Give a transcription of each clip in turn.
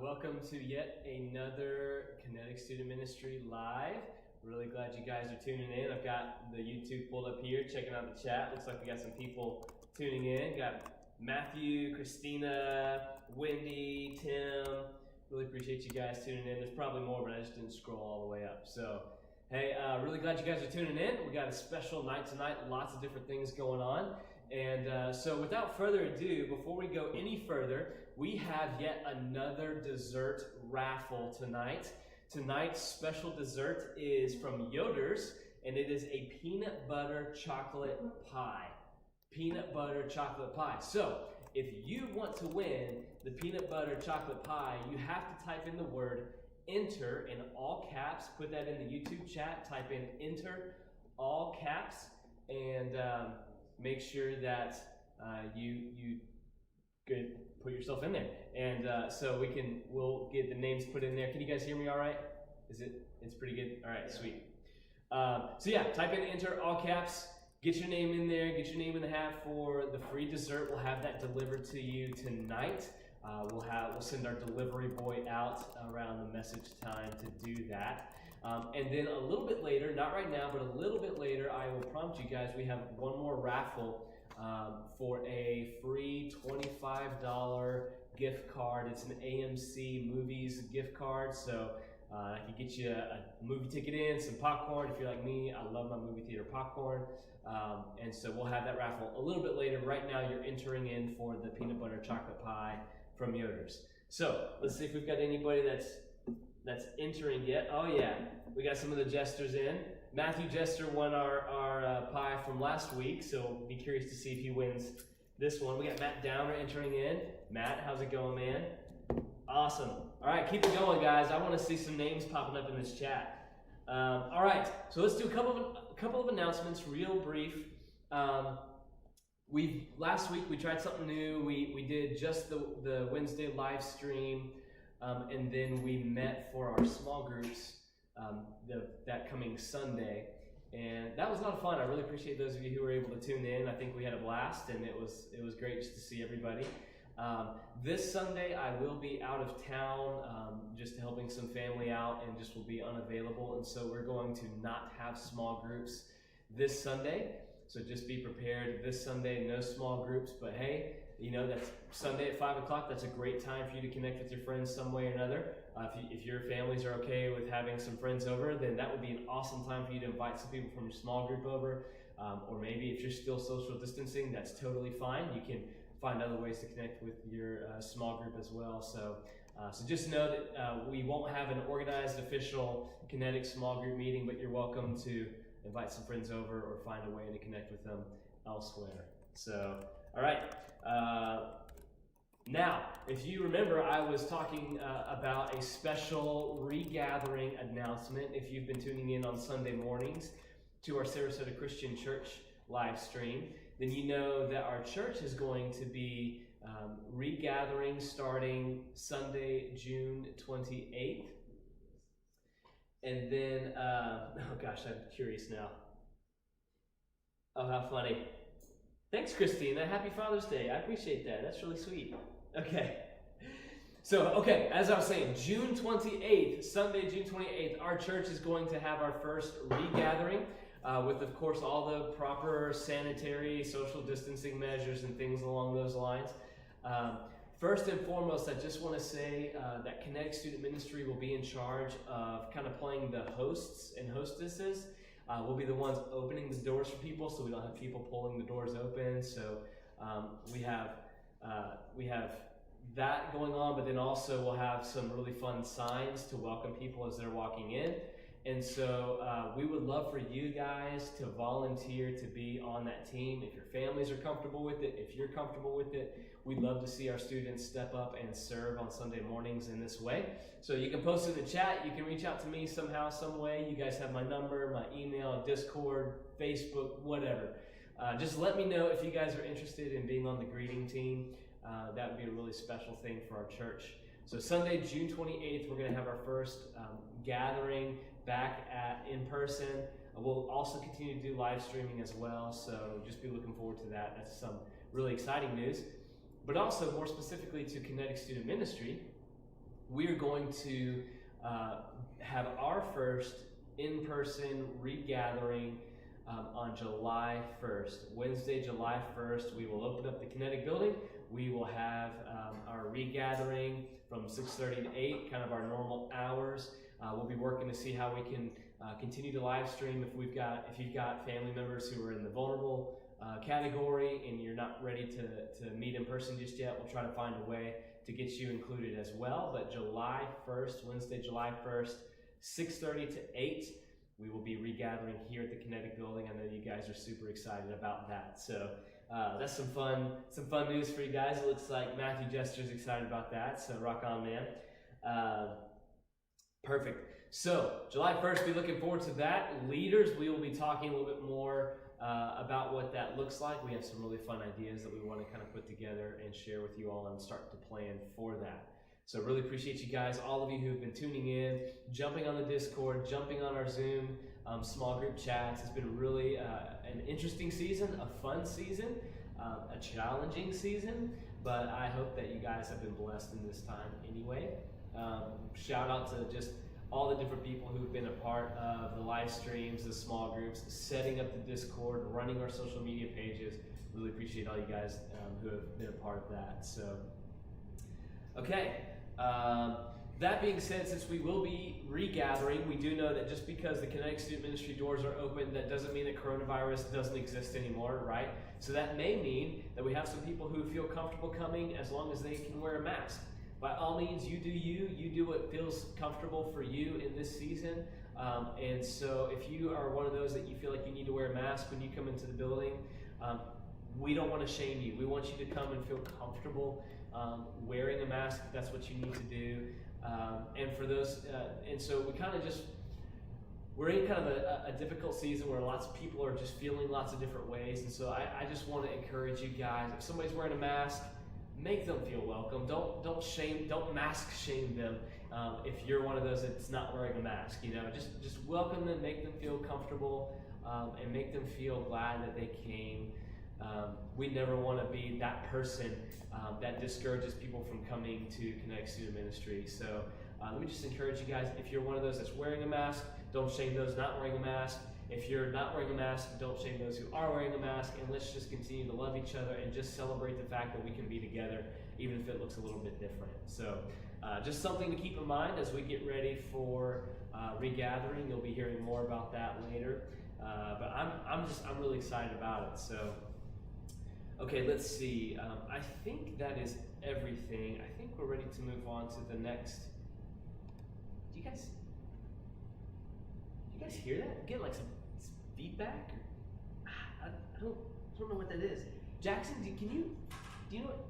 Welcome to yet another Kinetic Student Ministry Live. Really glad you guys are tuning in. I've got the YouTube pulled up here, checking out the chat. Looks like we got some people tuning in. Got Matthew, Christina, Wendy, Tim. Really appreciate you guys tuning in. There's probably more, but I just didn't scroll all the way up. So, hey, really glad you guys are tuning in. We got a special night tonight, lots of different things going on. And so without further ado, before we go any further, we have yet another dessert raffle tonight. Tonight's special dessert is from Yoder's, and it is a peanut butter chocolate pie. Peanut butter chocolate pie. So, if you want to win the peanut butter chocolate pie, you have to type in the word enter in all caps. Put that in the YouTube chat. Type in enter all caps, and make sure that you could put yourself in there, and so we'll get the names put in there. Can you guys hear me all right? It's pretty good? All right, sweet. So yeah, type in enter all caps, get your name in there, get your name in the hat for the free dessert. We'll have that delivered to you tonight. We'll send our delivery boy out around the message time to do that. And then a little bit later, not right now, but a little bit later, I will prompt you guys, we have one more raffle for a free $25 gift card. It's an AMC Movies gift card, so I can get you a movie ticket in, some popcorn. If you're like me, I love my movie theater popcorn. And so we'll have that raffle a little bit later. Right now, you're entering in for the peanut butter chocolate pie from Yoder's. So let's see if we've got anybody that's entering yet. Oh yeah, we got some of the jesters in. Matthew Jester won our pie from last week, so be curious to see if he wins this one. We got Matt Downer entering in. Matt, how's it going, man? Awesome. All right, keep it going, guys. I want to see some names popping up in this chat. All right, so let's do a couple of announcements, real brief. Last week we tried something new. We did just the Wednesday live stream. And then we met for our small groups that coming Sunday, and that was a lot of fun. I really appreciate those of you who were able to tune in. I think we had a blast, and it was great just to see everybody. This Sunday I will be out of town, just helping some family out, and just will be unavailable. And so we're going to not have small groups this Sunday. So just be prepared. This Sunday, no small groups, but hey, you know, that's Sunday at 5 o'clock. That's a great time for you to connect with your friends some way or another. If your families are okay with having some friends over, then that would be an awesome time for you to invite some people from your small group over. Or maybe if you're still social distancing, that's totally fine. You can find other ways to connect with your small group as well. So just know that we won't have an organized official Kinetic small group meeting, but you're welcome to invite some friends over or find a way to connect with them elsewhere. So, all right. Now, if you remember, I was talking about a special regathering announcement. If you've been tuning in on Sunday mornings to our Sarasota Christian Church live stream, then you know that our church is going to be regathering starting Sunday, June 28th. And then, oh gosh, I'm curious now. Oh, how funny. Thanks, Christina. Happy Father's Day. I appreciate that. That's really sweet. Okay. So, as I was saying, June 28th, Sunday, June 28th, our church is going to have our first regathering with, of course, all the proper sanitary, social distancing measures and things along those lines. First and foremost, I just want to say that Kinetic Student Ministry will be in charge of kind of playing the hosts and hostesses. We'll be the ones opening the doors for people, so we don't have people pulling the doors open. So we have that going on, but then also we'll have some really fun signs to welcome people as they're walking in. And so we would love for you guys to volunteer to be on that team. If your families are comfortable with it, if you're comfortable with it, we'd love to see our students step up and serve on Sunday mornings in this way. So you can post in the chat, you can reach out to me somehow, some way. You guys have my number, my email, Discord, Facebook, whatever. Just let me know if you guys are interested in being on the greeting team. That would be a really special thing for our church. So Sunday, June 28th, we're going to have our first gathering back in person. We'll also continue to do live streaming as well, so just be looking forward to that. That's some really exciting news. But also, more specifically to Kinetic Student Ministry, we're going to have our first in-person regathering on July 1st. Wednesday, July 1st, we will open up the Kinetic building. We will have our regathering from 6:30 to 8, kind of our normal hours. We'll be working to see how we can continue to live stream if you've got family members who are in the vulnerable category and you're not ready to meet in person just yet. We'll try to find a way to get you included as well. But July 1st, Wednesday, July 1st, 6:30 to 8, we will be regathering here at the Kinetic building. I know you guys are super excited about that. So that's some fun news for you guys. It looks like Matthew Jester's excited about that. So rock on, man. Perfect. So July 1st, be looking forward to that. Leaders, we will be talking a little bit more about what that looks like. We have some really fun ideas that we want to kind of put together and share with you all and start to plan for that. So really appreciate you guys, all of you who have been tuning in, jumping on the Discord, jumping on our Zoom small group chats. It's been really an interesting season, a fun season, a challenging season, but I hope that you guys have been blessed in this time anyway. Shout out to just all the different people who've been a part of the live streams, the small groups, setting up the Discord, running our social media pages. Really appreciate all you guys who have been a part of that. So, okay. That being said, since we will be regathering, we do know that just because the Kinetic Student Ministry doors are open, that doesn't mean that coronavirus doesn't exist anymore, right? So that may mean that we have some people who feel comfortable coming as long as they can wear a mask. By all means, you do what feels comfortable for you in this season. And so if you are one of those that you feel like you need to wear a mask when you come into the building, we don't want to shame you. We want you to come and feel comfortable wearing a mask if that's what you need to do. And for those, and so we're in kind of a difficult season where lots of people are just feeling lots of different ways. And so I just want to encourage you guys, if somebody's wearing a mask, make them feel welcome. Don't mask shame them. If you're one of those that's not wearing a mask, just welcome them, make them feel comfortable, and make them feel glad that they came. We never want to be that person that discourages people from coming to Kinetic Student Ministry. So let me just encourage you guys, if you're one of those that's wearing a mask, don't shame those not wearing a mask. If you're not wearing a mask, don't shame those who are wearing a mask, and let's just continue to love each other and just celebrate the fact that we can be together, even if it looks a little bit different. So just something to keep in mind as we get ready for regathering. You'll be hearing more about that later. But I'm really excited about it. So, okay, let's see. I think that is everything. I think we're ready to move on to the next. Do you guys hear that? Get like some feedback? I don't know what that is. Jackson, do you know what?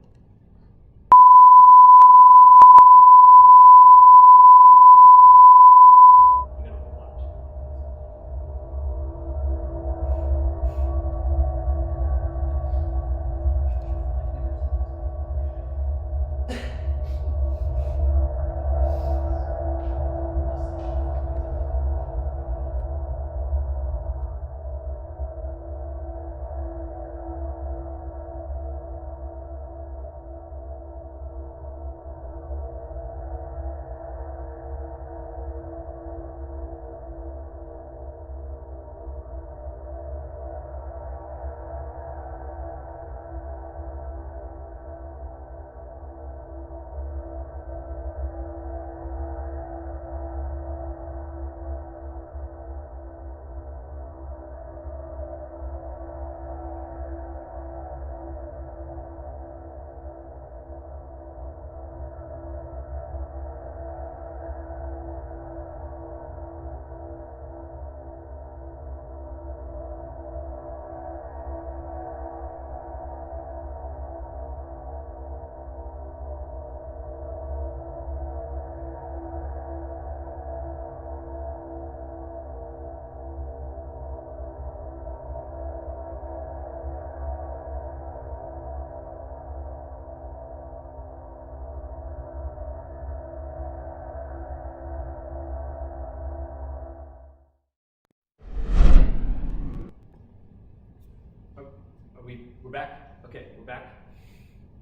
We're back? Okay, we're back.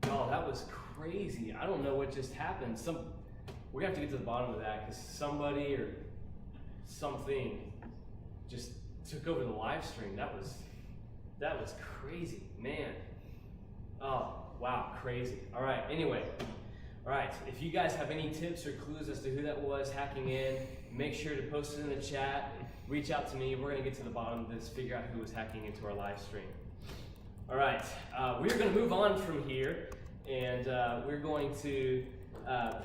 Oh, that was crazy. I don't know what just happened. we're going to have to get to the bottom of that because somebody or something just took over the live stream. That was crazy, man. Oh, wow, crazy. All right, anyway. All right, if you guys have any tips or clues as to who that was hacking in, make sure to post it in the chat. Reach out to me. We're going to get to the bottom of this, figure out who was hacking into our live stream. All right, we're going to move on from here, and we're going to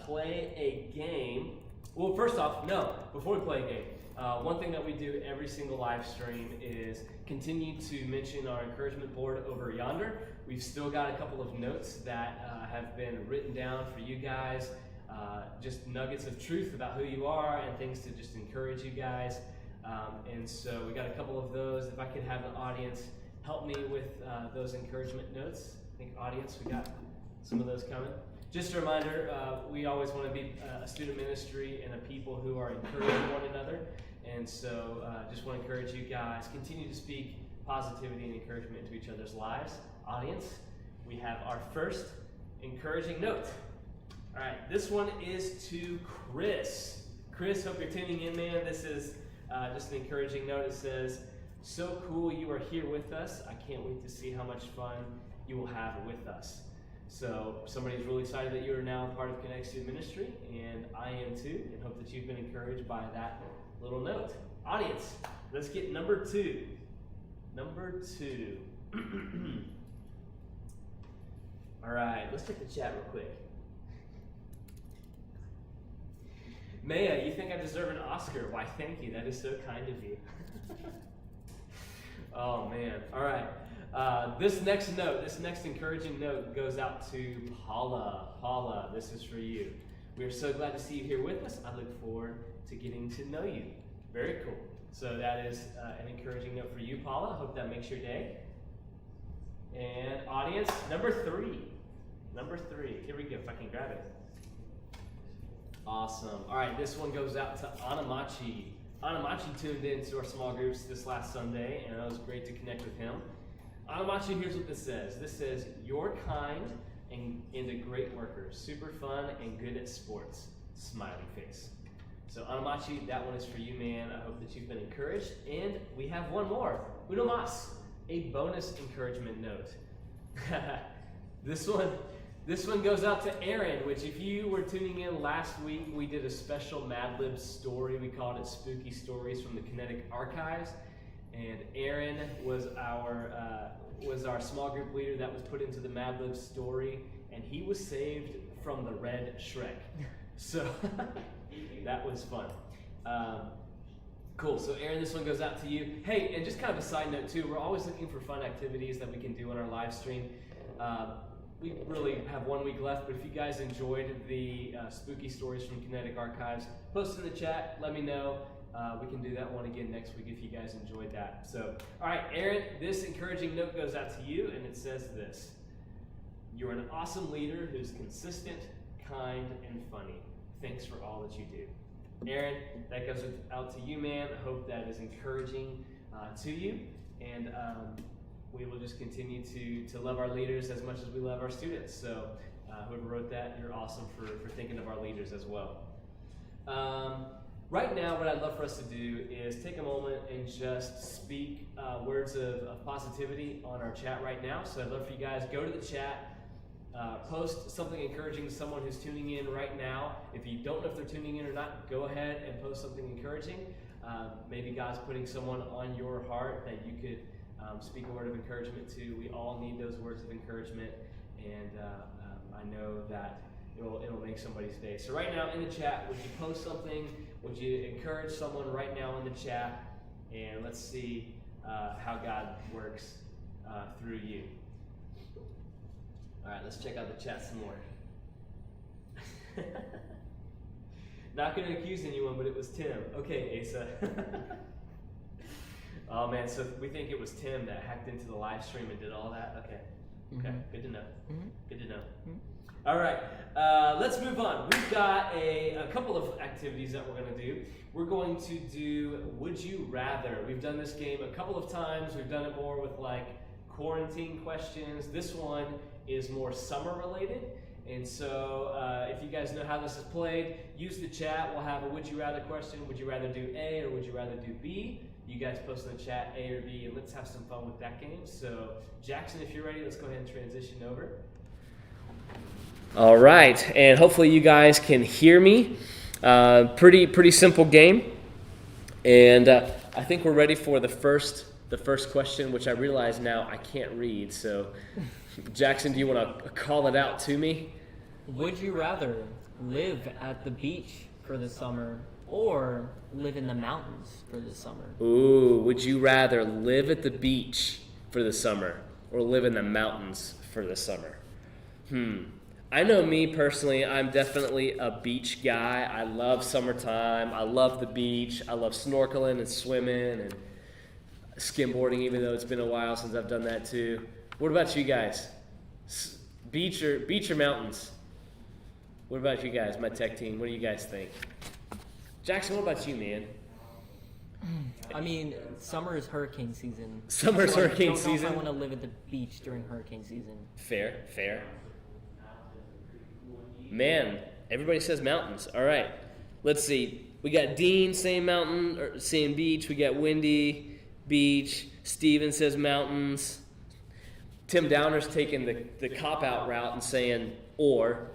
play a game. Well, first off, no, before we play a game, one thing that we do every single live stream is continue to mention our encouragement board over yonder. We've still got a couple of notes that have been written down for you guys, just nuggets of truth about who you are and things to just encourage you guys. And so we got a couple of those. If I could have the audience help me with those encouragement notes. I think audience, we got some of those coming. Just a reminder, we always want to be a student ministry and a people who are encouraging one another. And so just want to encourage you guys, continue to speak positivity and encouragement into each other's lives. Audience, we have our first encouraging note. All right, this one is to Chris. Chris, hope you're tuning in, man. This is just an encouraging note. It says, so cool you are here with us. I can't wait to see how much fun you will have with us. So somebody's really excited that you are now part of Kinetic Student Ministry, and I am too, and hope that you've been encouraged by that little note. Audience, let's get number two. Number two. All right, let's check the chat real quick. Maya, you think I deserve an Oscar? Why, thank you. That is so kind of you. Oh, man. All right. This next encouraging note goes out to Paula. Paula, this is for you. We are so glad to see you here with us. I look forward to getting to know you. Very cool. So that is an encouraging note for you, Paula. Hope that makes your day. And audience, number three. Number three. Here we go, if I can grab it. Awesome. All right, this one goes out to Anamachi. Anamachi tuned in to our small groups this last Sunday, and it was great to connect with him. Anamachi, here's what this says. This says, you're kind and a great worker, super fun and good at sports. Smiley face. So Anamachi, that one is for you, man. I hope that you've been encouraged. And we have one more. Uno mas. A bonus encouragement note. This one goes out to Aaron, which if you were tuning in last week, we did a special Mad Lib story. We called it Spooky Stories from the Kinetic Archives. And Aaron was our small group leader that was put into the Mad Lib story, and he was saved from the red Shrek. So that was fun. Cool, so Aaron, this one goes out to you. Hey, and just kind of a side note too, we're always looking for fun activities that we can do on our live stream. We really have 1 week left, but if you guys enjoyed the spooky stories from Kinetic Archives, post in the chat, let me know. We can do that one again next week if you guys enjoyed that. So, all right, Aaron, this encouraging note goes out to you, and it says this. You're an awesome leader who's consistent, kind, and funny. Thanks for all that you do. Aaron, that goes out to you, man. I hope that is encouraging to you, and we will just continue to love our leaders as much as we love our students. So whoever wrote that, you're awesome for thinking of our leaders as well. Right now, what I'd love for us to do is take a moment and just speak words of positivity on our chat right now. So I'd love for you guys, go to the chat, post something encouraging to someone who's tuning in right now. If you don't know if they're tuning in or not, go ahead and post something encouraging. Maybe God's putting someone on your heart that you could speak a word of encouragement to. We all need those words of encouragement, and I know that it'll make somebody's day. So right now in the chat, would you post something? Would you encourage someone right now in the chat? And let's see how God works through you. All right, let's check out the chat some more. Not going to accuse anyone, but it was Tim. Okay, Asa. Oh man, so we think it was Tim that hacked into the live stream and did all that? Okay. Okay, good to know. Good to know. All right, let's move on. We've got a couple of activities that we're going to do. We're going to do Would You Rather. We've done this game a couple of times. We've done it more with like quarantine questions. This one is more summer related, And so if you guys know how this is played, use the chat. We'll have a would you rather question. Would you rather do A or would you rather do B? You guys post in the chat A or B, and let's have some fun with that game. So Jackson, if you're ready, let's go ahead and transition over. All right, and hopefully you guys can hear me. Pretty simple game. And I think we're ready for the first question, which I realize now I can't read. So Jackson, do you want to call it out to me? Would you rather live at the beach for the summer or live in the mountains for the summer? Ooh, would you rather live at the beach for the summer or live in the mountains for the summer? I know me personally, I'm definitely a beach guy. I love summertime. I love the beach. I love snorkeling and swimming and skimboarding, even though it's been a while since I've done that too. What about you guys? Beach or mountains? What about you guys, my tech team? What do you guys think? Jackson, what about you, man? I mean, summer is hurricane season. Summer's hurricane season? I don't want to live at the beach during hurricane season. Fair. Man, everybody says mountains. All right, let's see. We got Dean saying mountain or saying beach. We got Wendy, beach. Steven says mountains. Tim Downer's taking the cop-out route and saying or.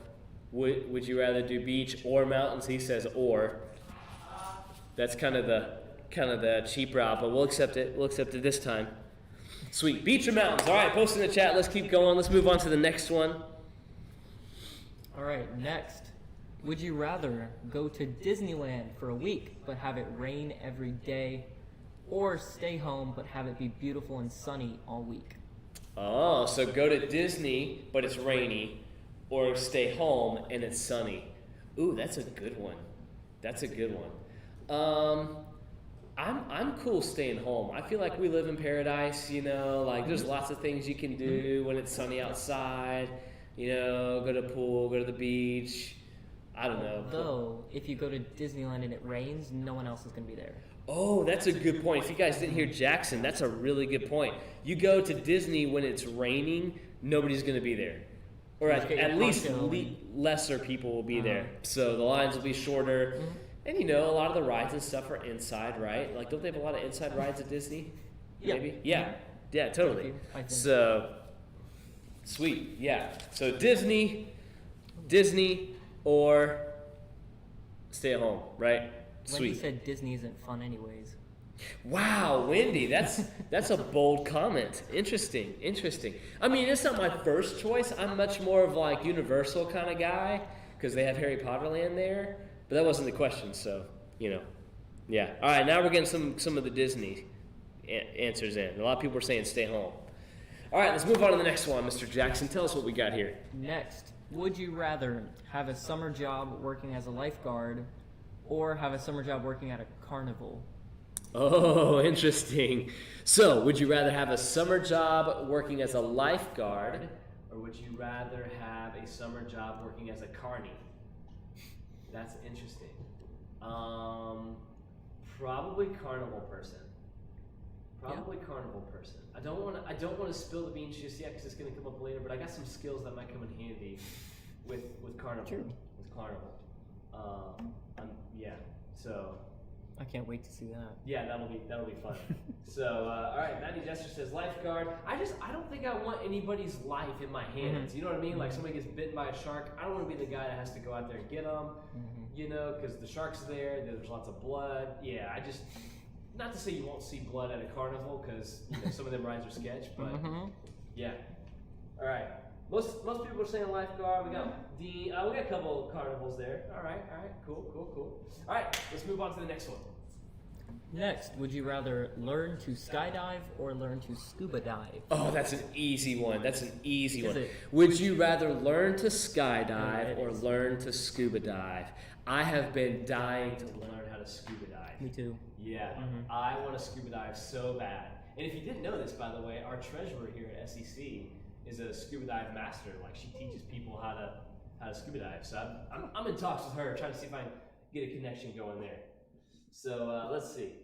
Would you rather do beach or mountains? He says or. That's kind of the cheap route, but we'll accept it. We'll accept it this time. Sweet. Beach or mountains? All right, post in the chat. Let's keep going. Let's move on to the next one. All right, next. Would you rather go to Disneyland for a week but have it rain every day, or stay home but have it be beautiful and sunny all week? Oh, so go to Disney but it's rainy, or stay home and it's sunny. Ooh, that's a good one. I'm cool staying home. I feel like we live in paradise, like there's lots of things you can do when it's sunny outside. Go to the pool, go to the beach. I don't know. Though, if you go to Disneyland and it rains, no one else is going to be there. Oh, that's a good point. If you guys didn't hear Jackson, that's a really good point. You go to Disney when it's raining, nobody's going to be there. Or at least lesser people will be there. So the lines will be shorter. And a lot of the rides and stuff are inside, right? Like, don't they have a lot of inside rides at Disney? Yeah. Maybe? Yeah, totally. So, sweet, yeah. So Disney, or stay at home, right? Sweet. Wendy said Disney isn't fun anyways. Wow, Wendy, that's a bold comment. Interesting. I mean, it's not my first choice. I'm much more of like Universal kind of guy because they have Harry Potter Land there. But that wasn't the question, so yeah. All right, now we're getting some of the Disney answers in. A lot of people are saying stay home. All right, let's move on to the next one, Mr. Jackson. Tell us what we got here. Next, would you rather have a summer job working as a lifeguard, or have a summer job working at a carnival? Oh, interesting. So, would you rather have a summer job working as a lifeguard, or would you rather have a summer job working as a carny? That's interesting. Probably carnival person. Carnival person. I don't want to spill the beans just yet because it's going to come up later. But I got some skills that might come in handy with carnival. True. With carnival. So. I can't wait to see that. Yeah, that'll be fun. So, all right, Maddie Jester says lifeguard. I don't think I want anybody's life in my hands. You know what I mean? Like somebody gets bitten by a shark. I don't want to be the guy that has to go out there and get them. Because the shark's there. There's lots of blood. Yeah, not to say you won't see blood at a carnival because some of them rides are sketch, but yeah. All right. Most people are saying lifeguard. We got we got a couple carnivals there. All right, cool. All right, let's move on to the next one. Next, would you rather learn to skydive or learn to scuba dive? Oh, that's an easy one. Is it? Would you rather learn to skydive or learn to scuba dive? I have been dying to learn how to scuba dive. Me too. Yeah, I want to scuba dive so bad. And if you didn't know this, by the way, our treasurer here at SEC is a scuba dive master. Like, she teaches people how to scuba dive. So I'm in talks with her, trying to see if I can get a connection going there. So let's see.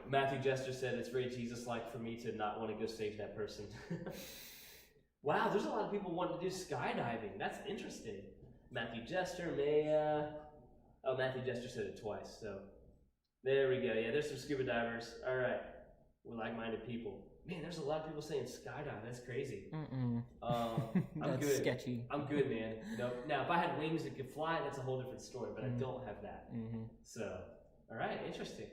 Matthew Jester said it's very Jesus-like for me to not want to go save that person. Wow, there's a lot of people wanting to do skydiving. That's interesting. Matthew Jester, Maya. Oh, Matthew Jester said it twice, so there we go. Yeah, there's some scuba divers. All right, we're like-minded people. Man, there's a lot of people saying skydive. That's crazy. Mm-mm. I'm That's good. sketchy. I'm good, man. Nope. Now, if I had wings that could fly, that's a whole different story, but I don't have that. Mm-hmm. So, all right, interesting.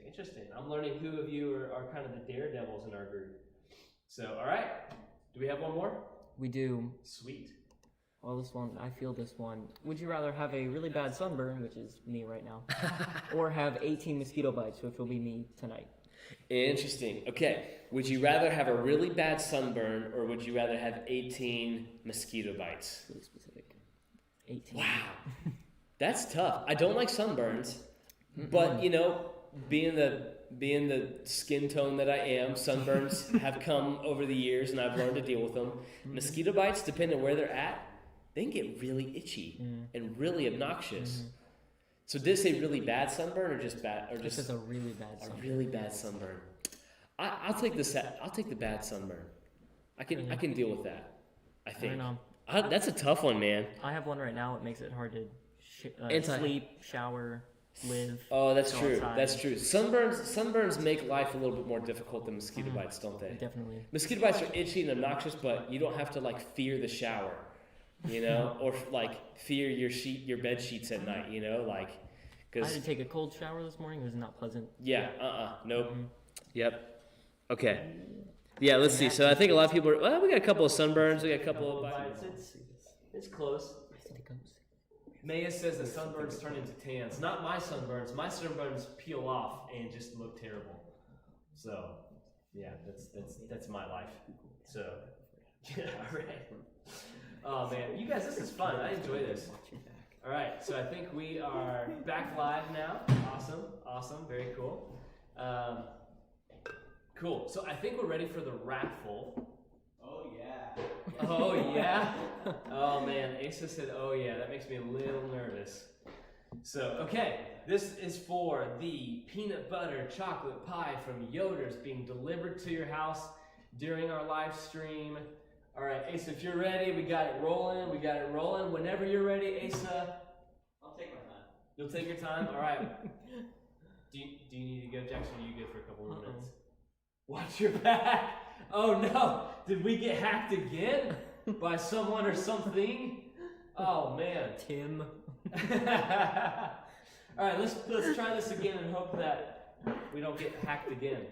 I'm learning who of you are kind of the daredevils in our group. So, all right, do we have one more? We do. Sweet. Well, this one, I feel this one. Would you rather have a really bad sunburn, which is me right now, or have 18 mosquito bites, which will be me tonight? Interesting. Okay. Would you rather have a really bad sunburn, or would you rather have 18 mosquito bites? Really specific. 18. Wow. That's tough. I don't like sunburns, but you know, being the skin tone that I am, sunburns have come over the years, and I've learned to deal with them. Mosquito bites, depending on where they're at, they can get really itchy and really obnoxious. So did it say really bad sunburn or just bad, or just a really bad sunburn? A really bad sunburn. I'll take the bad sunburn. I can deal with that. I think. I don't know. That's a tough one, man. I have one right now. It makes it hard to sleep, shower, live. Oh, that's true. Outside. That's true. Sunburns make life a little bit more difficult than mosquito bites, don't they? Definitely. Mosquito bites are itchy and obnoxious, but you don't have to like fear the shower, you know, or like fear your bed sheets at night, you know, like. I had to take a cold shower this morning. It was not pleasant. Yeah. Nope. Yep. Okay. Yeah. Let's see. So I think a lot of people are. Well, we got a couple of sunburns. We got a couple of bites. It's close. Maya says the sunburns turn into tans. Not my sunburns. My sunburns peel off and just look terrible. So, yeah, that's my life. So, yeah, all right. Oh man, you guys, this is fun. I enjoy this. All right, so I think we are back live now. Awesome, very cool. Cool. So I think we're ready for the raffle. Oh yeah. Oh yeah? Oh man, Asa said, oh yeah, that makes me a little nervous. So, okay, this is for the peanut butter chocolate pie from Yoder's being delivered to your house during our live stream. All right, Asa, if you're ready, we got it rolling. Whenever you're ready, Asa. I'll take my time. You'll take your time? All right. Do you need to go, Jackson, or are you good for a couple more minutes? Watch your back. Oh no, did we get hacked again by someone or something? Oh man. Tim. All right, let's try this again and hope that we don't get hacked again.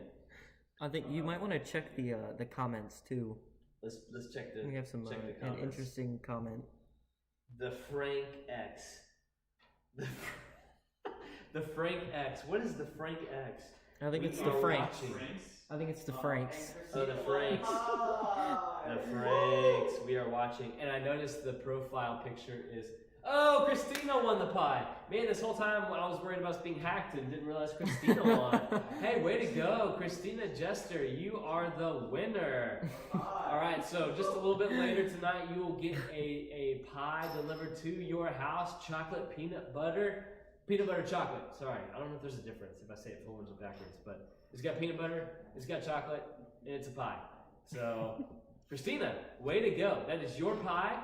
I think you might want to check the comments too. Let's check the. We have some an interesting comment. The Frank X. The Frank X. What is the Frank X? I think it's the Franks. I think it's the Franks. Oh, the Franks. The Franks. We are watching. And I noticed the profile picture is... Oh, Christina won the pie. Man, this whole time I was worried about us being hacked and didn't realize Christina won. Hey, way to go. Christina Jester, you are the winner. All right, so just a little bit later tonight, you will get a pie delivered to your house. Peanut butter chocolate. Sorry, I don't know if there's a difference if I say it forwards or backwards, but it's got peanut butter, it's got chocolate, and it's a pie. So, Christina, way to go. That is your pie.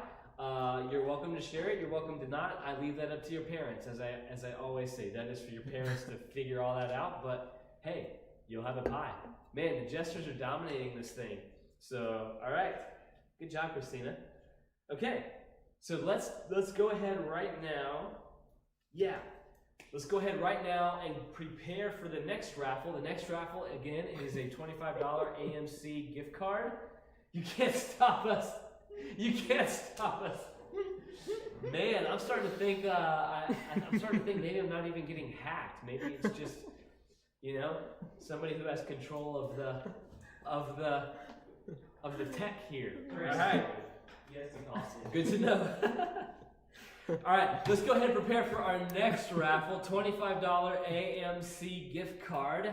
You're welcome to share it. You're welcome to not. I leave that up to your parents, as I always say. That is for your parents to figure all that out. But hey, you'll have a pie. Man, the Jesters are dominating this thing. So, all right, good job, Christina. Okay, so let's go ahead right now. Yeah. Let's go ahead right now and prepare for the next raffle. The next raffle, again, is a $25 AMC gift card. You can't stop us. You can't stop us. Man, I'm starting to think. I'm starting to think maybe I'm not even getting hacked. Maybe it's just, somebody who has control of the tech here. All right. Yes, it's awesome. Good to know. All right, let's go ahead and prepare for our next raffle, $25 AMC gift card.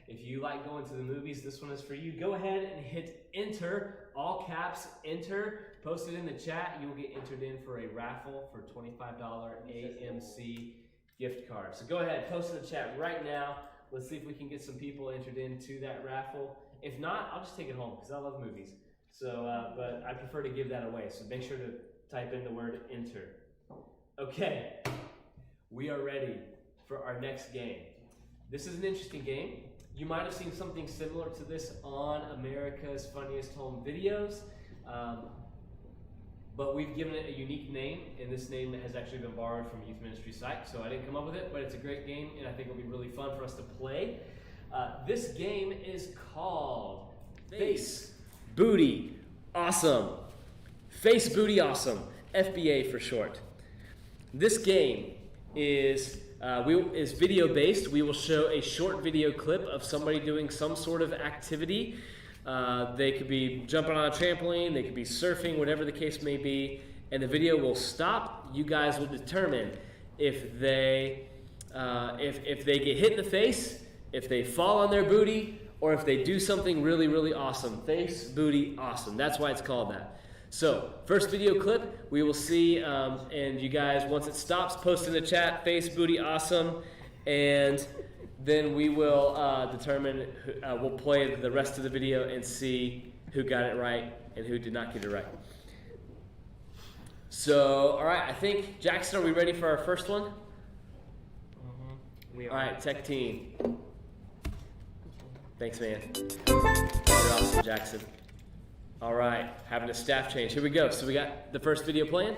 If you like going to the movies, this one is for you. Go ahead and hit enter, all caps, enter. Post it in the chat. You will get entered in for a raffle for $25 AMC gift card. So go ahead, post in the chat right now. Let's see if we can get some people entered into that raffle. If not, I'll just take it home because I love movies. So, but I prefer to give that away. So make sure to type in the word enter. Okay, we are ready for our next game. This is an interesting game. You might have seen something similar to this on America's Funniest Home Videos, but we've given it a unique name, and this name has actually been borrowed from a youth ministry site, so I didn't come up with it, but it's a great game, and I think it'll be really fun for us to play. This game is called Face Booty Awesome. Face Booty Awesome, FBA for short. This game is video based. We will show a short video clip of somebody doing some sort of activity. They could be jumping on a trampoline, they could be surfing, whatever the case may be, and the video will stop. You guys will determine if they get hit in the face, if they fall on their booty, or if they do something really, really awesome. Face Booty Awesome. That's why it's called that. So, first video clip, we will see, and you guys, once it stops, post in the chat, Face Booty Awesome, and then we will determine, we'll play the rest of the video and see who got it right and who did not get it right. So, all right, I think, Jackson, are we ready for our first one? We are. All right, tech team. Thanks, man. You're awesome, Jackson. All right, having a staff change. Here we go. So we got the first video playing.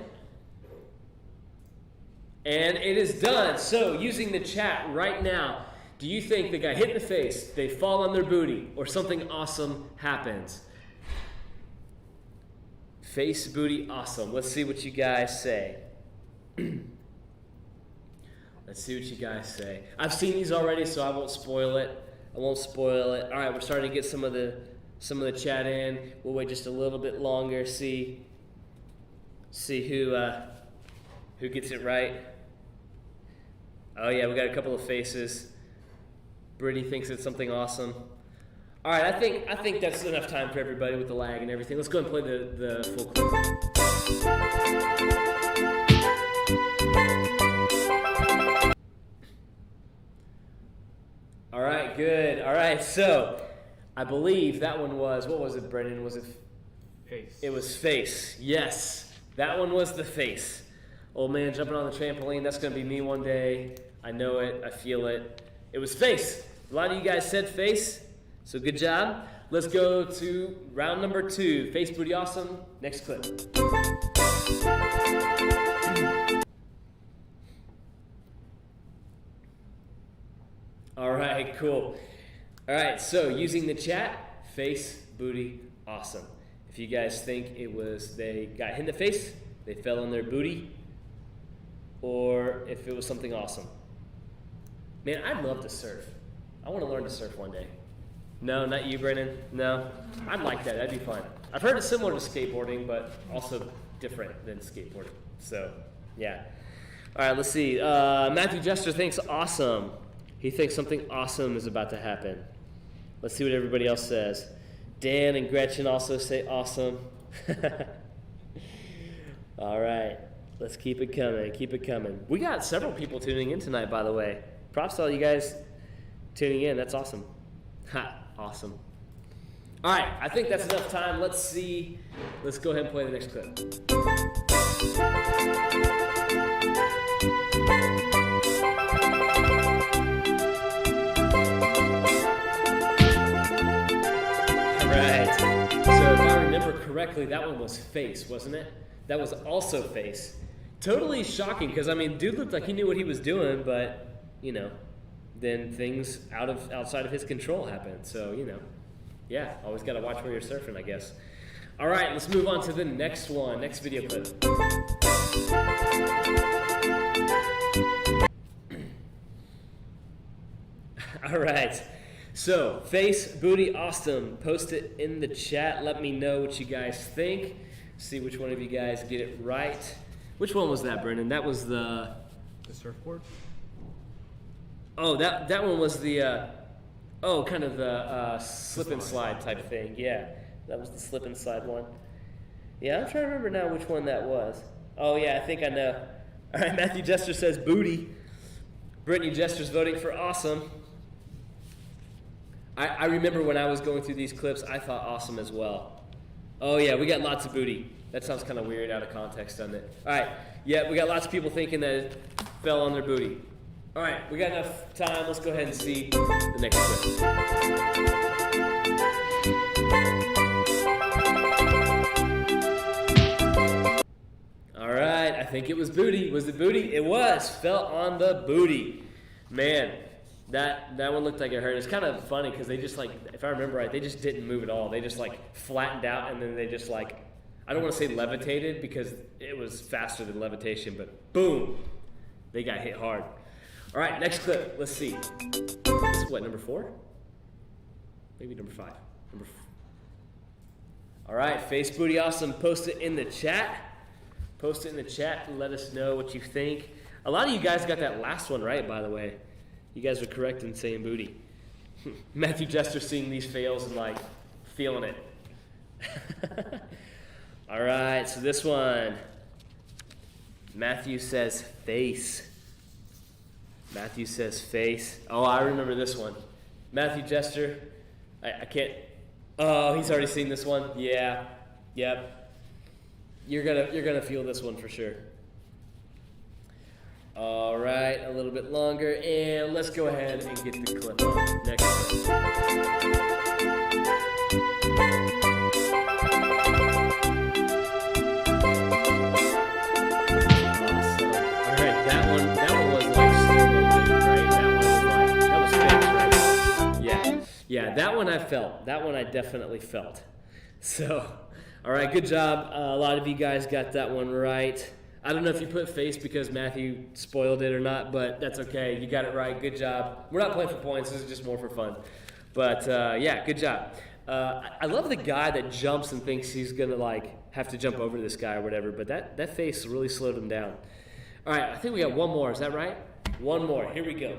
And it is done. So using the chat right now, do you think they got hit in the face, they fall on their booty, or something awesome happens? Face Booty Awesome. Let's see what you guys say. Let's see what you guys say. I've seen these already, so I won't spoil it. All right, we're starting to get some of the chat in. We'll wait just a little bit longer, see who gets it right. Oh yeah, we got a couple of faces. Brittany thinks it's something awesome. All right, I think that's enough time for everybody with the lag and everything. Let's go and play the full clip. All right, good. All right, so I believe that one was, what was it, Brennan? Was it Face? It was face. Yes, that one was the face. Old man jumping on the trampoline. That's going to be me one day. I know it. I feel it. It was face. A lot of you guys said face, so good job. Let's go to round number 2. Face Booty Awesome. Next clip. All right, cool. All right, so using the chat, Face Booty Awesome. If you guys think it was they got hit in the face, they fell on their booty, or if it was something awesome. Man, I'd love to surf. I want to learn to surf one day. No, not you, Brennan. No, I'd like that. That'd be fun. I've heard it's similar to skateboarding, but also different than skateboarding. So, yeah. All right, let's see. Matthew Jester thinks awesome. He thinks something awesome is about to happen. Let's see what everybody else says. Dan and Gretchen also say awesome. All right. Let's keep it coming. Keep it coming. We got several people tuning in tonight, by the way. Props to all you guys tuning in. That's awesome. Ha, awesome. All right. I think that's enough time. Let's see. Let's go ahead and play the next clip. Right. So if I remember correctly, that one was face, wasn't it? That was also face. Totally shocking, because, I mean, dude looked like he knew what he was doing, but, you know, then things outside of his control happened. So, you know, yeah, always got to watch where you're surfing, I guess. All right, let's move on to the next one, next video clip. All right. So, Face Booty Awesome. Post it in the chat. Let me know what you guys think. See which one of you guys get it right. Which one was that, Brendan? That was the surfboard? Oh, that one was the, kind of the slip and slide type thing. Yeah, that was the slip and slide one. Yeah, I'm trying to remember now which one that was. Oh, yeah, I think I know. All right, Matthew Jester says booty. Brittany Jester's voting for awesome. I remember when I was going through these clips, I thought awesome as well. Oh yeah, we got lots of booty. That sounds kind of weird out of context, doesn't it? All right, yeah, we got lots of people thinking that it fell on their booty. All right, we got enough time. Let's go ahead and see the next clip. All right, I think it was booty. Was it booty? It was. Fell on the booty. Man, that one looked like it hurt. It's kind of funny because they just, like, if I remember right, they just didn't move at all. They just, like, flattened out, and then they just, like, I don't want to say levitated because it was faster than levitation, but boom, they got hit hard. All right, next clip. Let's see. This is what, number 4? Maybe number 5. All right, Face Booty Awesome. Post it in the chat. Post it in the chat and let us know what you think. A lot of you guys got that last one right, by the way. You guys were correct in saying booty. Matthew Jester seeing these fails and, like, feeling it. All right, so this one. Matthew says face. Matthew says face. Oh, I remember this one. Matthew Jester. I can't. Oh, he's already seen this one. Yeah. Yep. You're gonna feel this one for sure. All right, a little bit longer, and let's go ahead and get the clip on. Next clip. Yeah, that one I felt. That one I definitely felt. So, all right, good job. A lot of you guys got that one right. I don't know if you put face because Matthew spoiled it or not, but that's okay. You got it right. Good job. We're not playing for points. This is just more for fun. But, yeah, good job. I love the guy that jumps and thinks he's going to, like, have to jump over this guy or whatever, but that face really slowed him down. All right, I think we got one more. Is that right? One more. Here we go.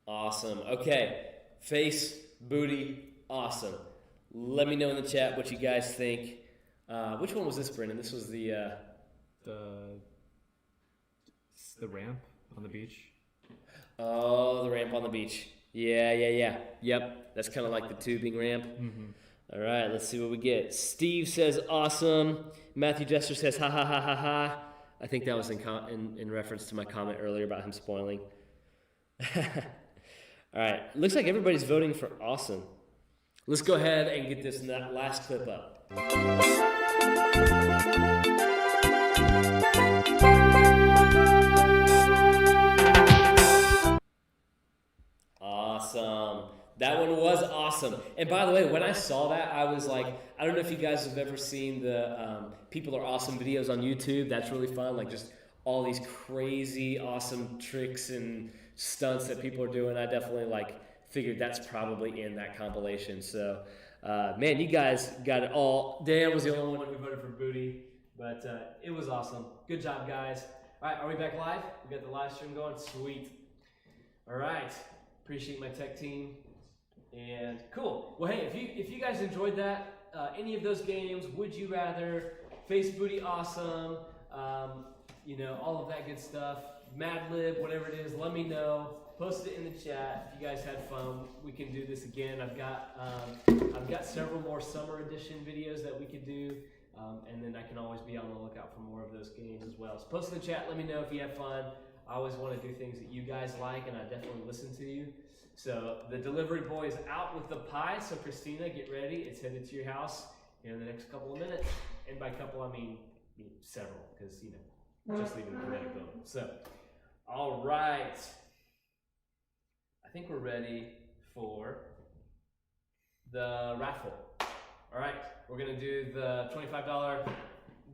Awesome. Okay. Face, booty, awesome. Let me know in the chat what you guys think. Which one was this, Brendan? This was the ramp on the beach. Oh, the ramp on the beach. Yeah. Yep. That's kind of like the tubing ramp. Mm-hmm. All right, let's see what we get. Steve says awesome. Matthew Jester says ha ha ha ha ha. I think that was in reference to my comment earlier about him spoiling. All right, looks like everybody's voting for awesome. Let's go ahead and get this last clip up. Awesome. That one was awesome. And by the way, when I saw that, I was like, I don't know if you guys have ever seen the People Are Awesome videos on YouTube. That's really fun. Like just all these crazy, awesome tricks and stunts that people are doing. I definitely figured that's probably in that compilation. So, man, you guys got it all. Dan was the only one who voted for booty, but it was awesome. Good job, guys. All right, are we back live? We got the live stream going. Sweet. All right. Appreciate my tech team. And cool. Well, hey, if you guys enjoyed that, any of those games, Would You Rather, Face Booty Awesome, all of that good stuff, Mad Lib, whatever it is, let me know. Post it in the chat. If you guys had fun, we can do this again. I've got several more summer edition videos that we could do, and then I can always be on the lookout for more of those games as well. So post in the chat. Let me know if you have fun. I always want to do things that you guys like, and I definitely listen to you. So the delivery boy is out with the pie. So Christina, get ready. It's headed to your house in the next couple of minutes. And by couple, I mean several, because, just leaving the Kinetic building. So, all right. I think we're ready for the raffle. All right. We're going to do the $25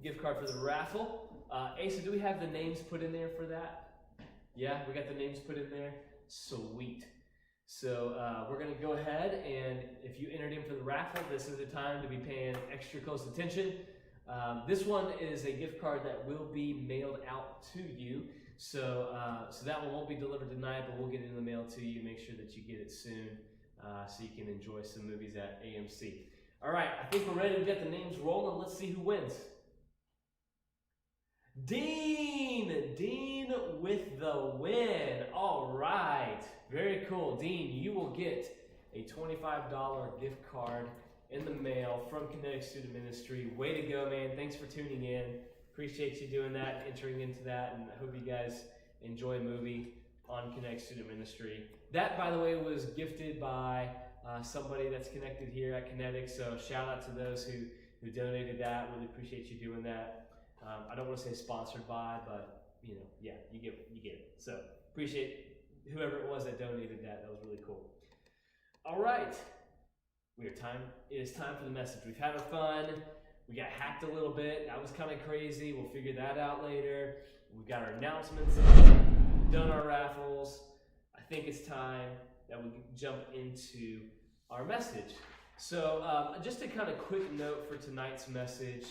gift card for the raffle. Asa, do we have the names put in there for that? Yeah, we got the names put in there. Sweet. So we're going to go ahead, and if you entered in for the raffle, this is the time to be paying extra close attention. This one is a gift card that will be mailed out to you. So that one won't be delivered tonight, but we'll get it in the mail to you. Make sure that you get it soon so you can enjoy some movies at AMC. All right, I think we're ready to get the names rolling. Let's see who wins. Dean with the win. All right, very cool. Dean, you will get a $25 gift card in the mail from Kinetic Student Ministry. Way to go, man. Thanks for tuning in. Appreciate you doing that, entering into that, and I hope you guys enjoy a movie on Kinetic Student Ministry. That, by the way, was gifted by somebody that's connected here at Kinetic, so shout out to those who donated that. Really appreciate you doing that. I don't want to say sponsored by, but yeah, you get it. So appreciate whoever it was that donated that. That was really cool. All right, it is time for the message. We've had our fun. We got hacked a little bit. That was kind of crazy. We'll figure that out later. We've got our announcements in, done our raffles. I think it's time that we jump into our message. So just a kind of quick note for tonight's message.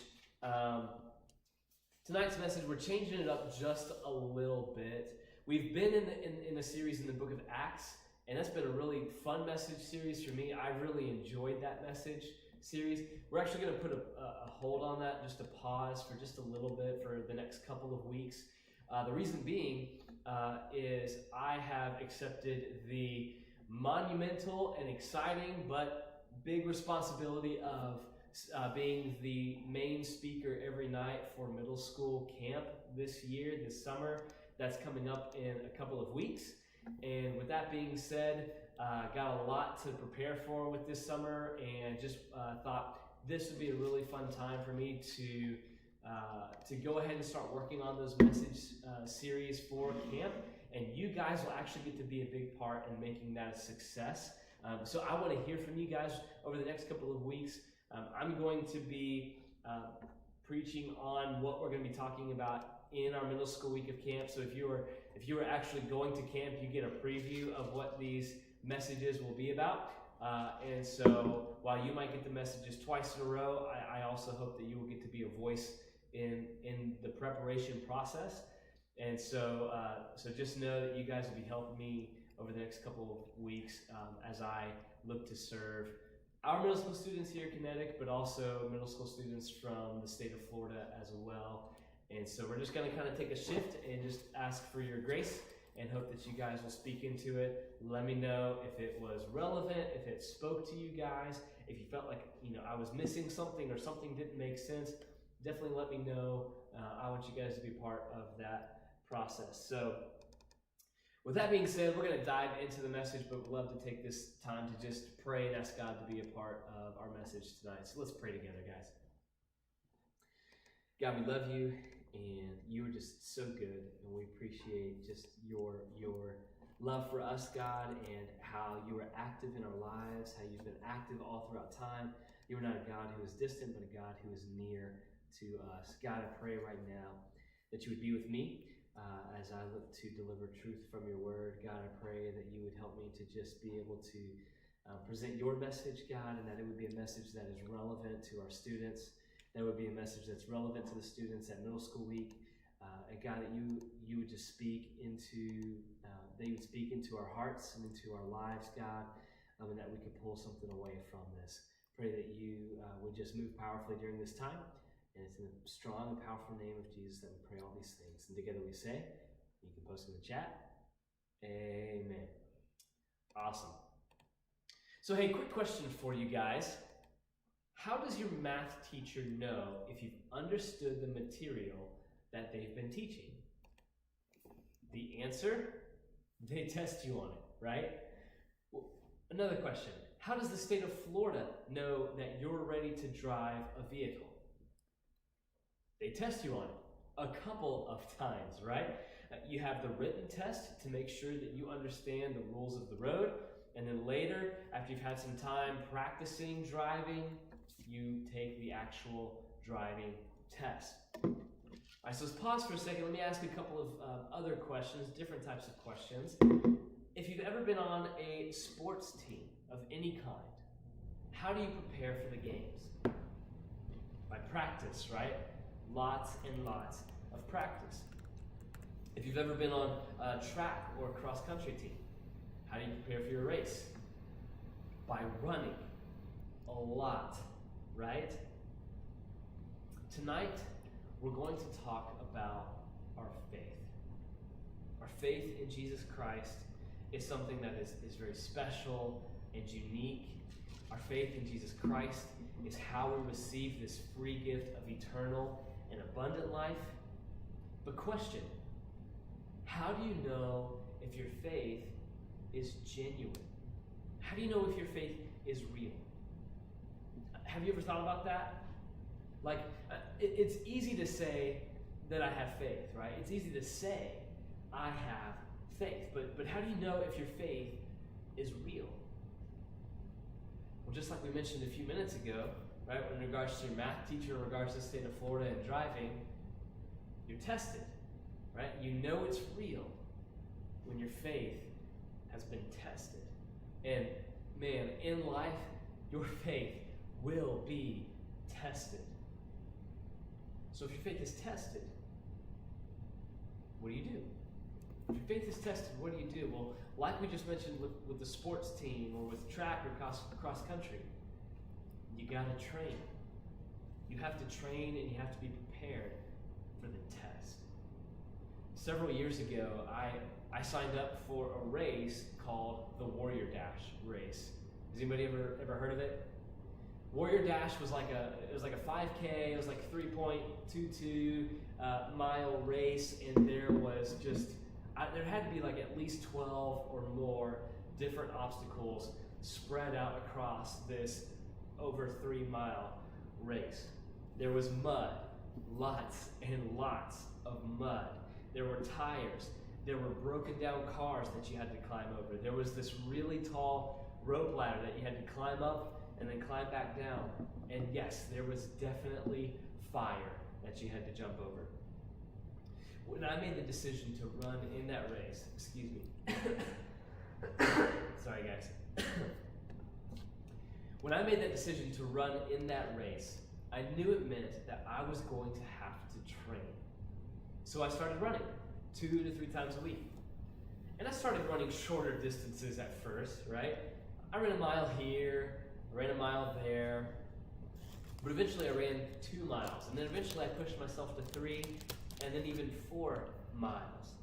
We're changing it up just a little bit. We've been in a series in the book of Acts, and that's been a really fun message series for me. I really enjoyed that message series. We're actually going to put a hold on that, just a pause for just a little bit for the next couple of weeks. The reason being is I have accepted the monumental and exciting but big responsibility of being the main speaker every night for middle school camp this summer. That's coming up in a couple of weeks. And with that being said, got a lot to prepare for with this summer, and just thought this would be a really fun time for me to go ahead and start working on those message series for camp. And you guys will actually get to be a big part in making that a success. So I want to hear from you guys over the next couple of weeks. I'm going to be preaching on what we're going to be talking about in our middle school week of camp. So if you are actually going to camp, you get a preview of what these messages will be about. And so while you might get the messages twice in a row, I also hope that you will get to be a voice in the preparation process. And so just know that you guys will be helping me over the next couple of weeks as I look to serve our middle school students here at Kinetic, but also middle school students from the state of Florida as well. And so we're just going to kind of take a shift and just ask for your grace and hope that you guys will speak into it. Let me know if it was relevant, if it spoke to you guys, if you felt like I was missing something or something didn't make sense. Definitely let me know. I want you guys to be part of that process. So with that being said, we're going to dive into the message, but we'd love to take this time to just pray and ask God to be a part of our message tonight. So let's pray together, guys. God, we love you, and you are just so good, and we appreciate just your love for us, God, and how you are active in our lives, how you've been active all throughout time. You are not a God who is distant, but a God who is near to us. God, I pray right now that you would be with me as I look to deliver truth from your word. God, I pray that you would help me to just be able to present your message, God, and that it would be a message that is relevant to our students. That would be a message that's relevant to the students at middle school week. And God, that you would just speak into, that you would speak into our hearts and into our lives, God, and that we could pull something away from this. Pray that you would just move powerfully during this time. And it's in the strong and powerful name of Jesus that we pray all these things. And together we say, you can post in the chat, amen. Awesome. So hey, quick question for you guys. How does your math teacher know if you've understood the material that they've been teaching? The answer? They test you on it, right? Well, another question. How does the state of Florida know that you're ready to drive a vehicle? They test you on it a couple of times, right? You have the written test to make sure that you understand the rules of the road. And then later, after you've had some time practicing driving, you take the actual driving test. All right, so let's pause for a second. Let me ask you a couple of other questions, different types of questions. If you've ever been on a sports team of any kind, how do you prepare for the games? By practice, right? Lots and lots of practice. If you've ever been on a track or a cross-country team, how do you prepare for your race? By running a lot, right? Tonight, we're going to talk about our faith. Our faith in Jesus Christ is something that is very special. and unique. Our faith in Jesus Christ is how we receive this free gift of eternal and abundant life. But question, how do you know if your faith is genuine? How do you know if your faith is real? Have you ever thought about that? Like, it's easy to say that I have faith, right? It's easy to say I have faith, but how do you know if your faith is real? Well, just like we mentioned a few minutes ago, right, in regards to your math teacher, in regards to the state of Florida and driving, you're tested, right? You know it's real when your faith has been tested. And man, in life, your faith will be tested. So if your faith is tested, what do you do? If your faith is tested, what do you do? Well, like we just mentioned with the sports team or with track or cross country, you gotta train. You have to train and you have to be prepared for the test. Several years ago, I signed up for a race called the Warrior Dash race. Has anybody ever heard of it? Warrior Dash was like a 5K. It was like 3.22 mile race, and there was there had to be like at least 12 or more different obstacles spread out across this over 3 mile race. There was mud, lots and lots of mud. There were tires. There were broken down cars that you had to climb over. There was this really tall rope ladder that you had to climb up and then climb back down. And yes, there was definitely fire that you had to jump over. When I made the decision to run in that race, excuse me. Sorry guys. When I made that decision to run in that race, I knew it meant that I was going to have to train. So I started running 2 to 3 times a week. And I started running shorter distances at first, right? I ran a mile here, I ran a mile there, but eventually I ran 2 miles, and then eventually I pushed myself to 3, and then even 4 miles.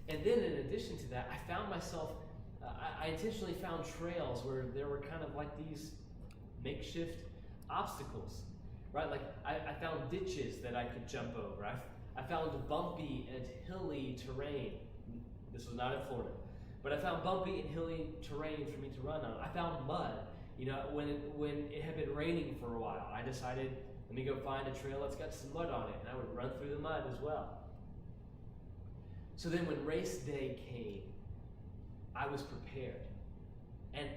And then in addition to that, I found myself, I intentionally found trails where there were kind of like these makeshift obstacles, right? Like I found ditches that I could jump over. I found bumpy and hilly terrain. This was not in Florida, but I found bumpy and hilly terrain for me to run on. I found mud. You know, when it had been raining for a while, I decided, let me go find a trail that's got some mud on it, and I would run through the mud as well. So then when race day came, I was prepared. And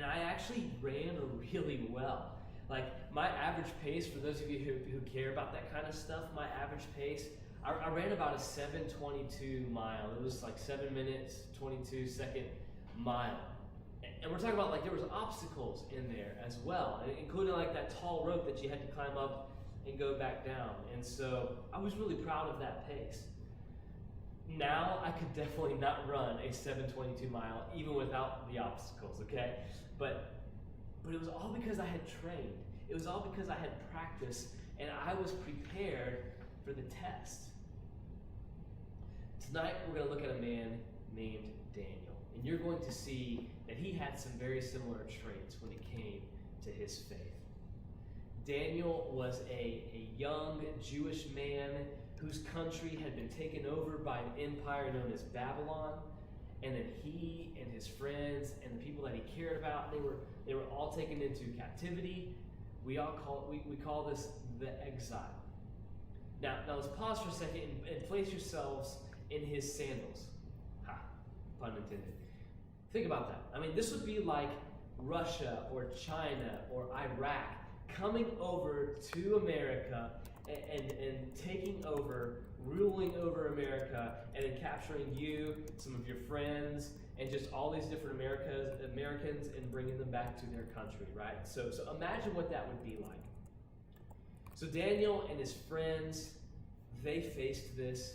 I actually ran really well. Like, my average pace, for those of you who care about that kind of stuff, my average pace, I ran about a 7:22 mile. It was like 7 minutes, 22 second mile. And we're talking about, like, there was obstacles in there as well, including like that tall rope that you had to climb up and go back down. And so I was really proud of that pace. Now I could definitely not run a 7:22 mile even without the obstacles, okay? But it was all because I had trained. It was all because I had practiced and I was prepared for the test. Tonight we're going to look at a man named Daniel, and you're going to see that he had some very similar traits when it came to his faith. Daniel was a young Jewish man whose country had been taken over by an empire known as Babylon, and then he and his friends and the people that he cared about, they were all taken into captivity. We call this the exile. Now let's pause for a second and place yourselves in his sandals. Ha, pun intended. Think about that. I mean, this would be like Russia or China or Iraq coming over to America and taking over, ruling over America, and then capturing you, some of your friends, and just all these different Americans and bringing them back to their country, right? So imagine what that would be like. So Daniel and his friends, they faced this,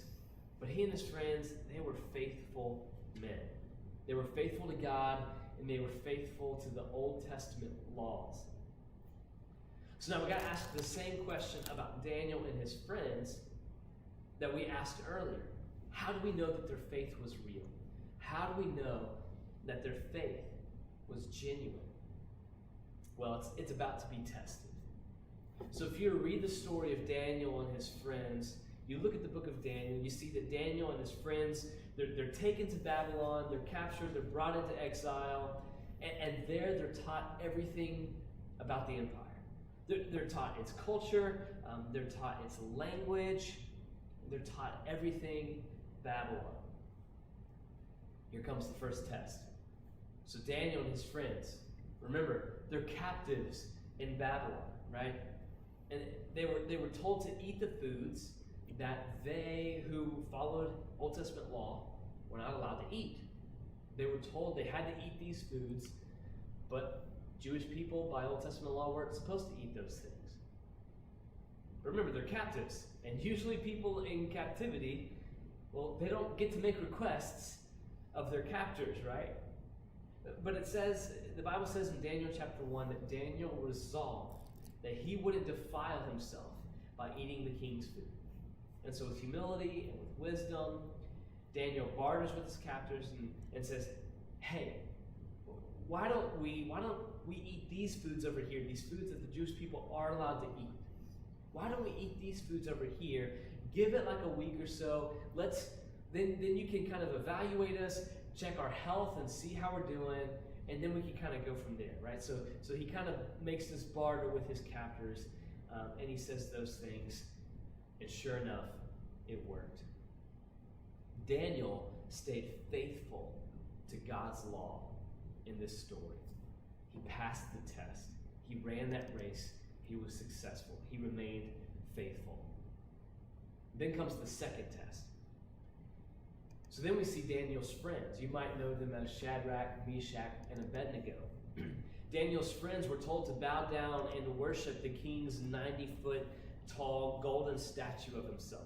but he and his friends, they were faithful men. They were faithful to God, and they were faithful to the Old Testament laws. So now we got to ask the same question about Daniel and his friends that we asked earlier. How do we know that their faith was real? How do we know that their faith was genuine. Well, it's about to be tested. So if you were to read the story of Daniel and his friends, you look at the book of Daniel, you see that Daniel and his friends, they're taken to Babylon, they're captured, they're brought into exile, and there they're taught everything about the empire. They're taught its culture, they're taught its language, they're taught everything Babylon. Here comes the first test. So Daniel and his friends, remember, they're captives in Babylon, right? And they were told to eat the foods that they who followed Old Testament law were not allowed to eat. They were told they had to eat these foods, but Jewish people by Old Testament law weren't supposed to eat those things. Remember, they're captives, and usually people in captivity, well, they don't get to make requests of their captors, right? But it says, the Bible says in Daniel chapter 1 that Daniel resolved that he wouldn't defile himself by eating the king's food. And so with humility and with wisdom, Daniel barters with his captors and says, hey, why don't we eat these foods over here, these foods that the Jewish people are allowed to eat? Why don't we eat these foods over here? Give it like a week or so. Then you can kind of evaluate us, check our health and see how we're doing, and then we can kind of go from there, right? So he kind of makes this barter with his captors, and he says those things, and sure enough, it worked. Daniel stayed faithful to God's law in this story. He passed the test. He ran that race. He was successful. He remained faithful. Then comes the second test. So then we see Daniel's friends. You might know them as Shadrach, Meshach, and Abednego. Daniel's friends were told to bow down and worship the king's 90-foot tall golden statue of himself.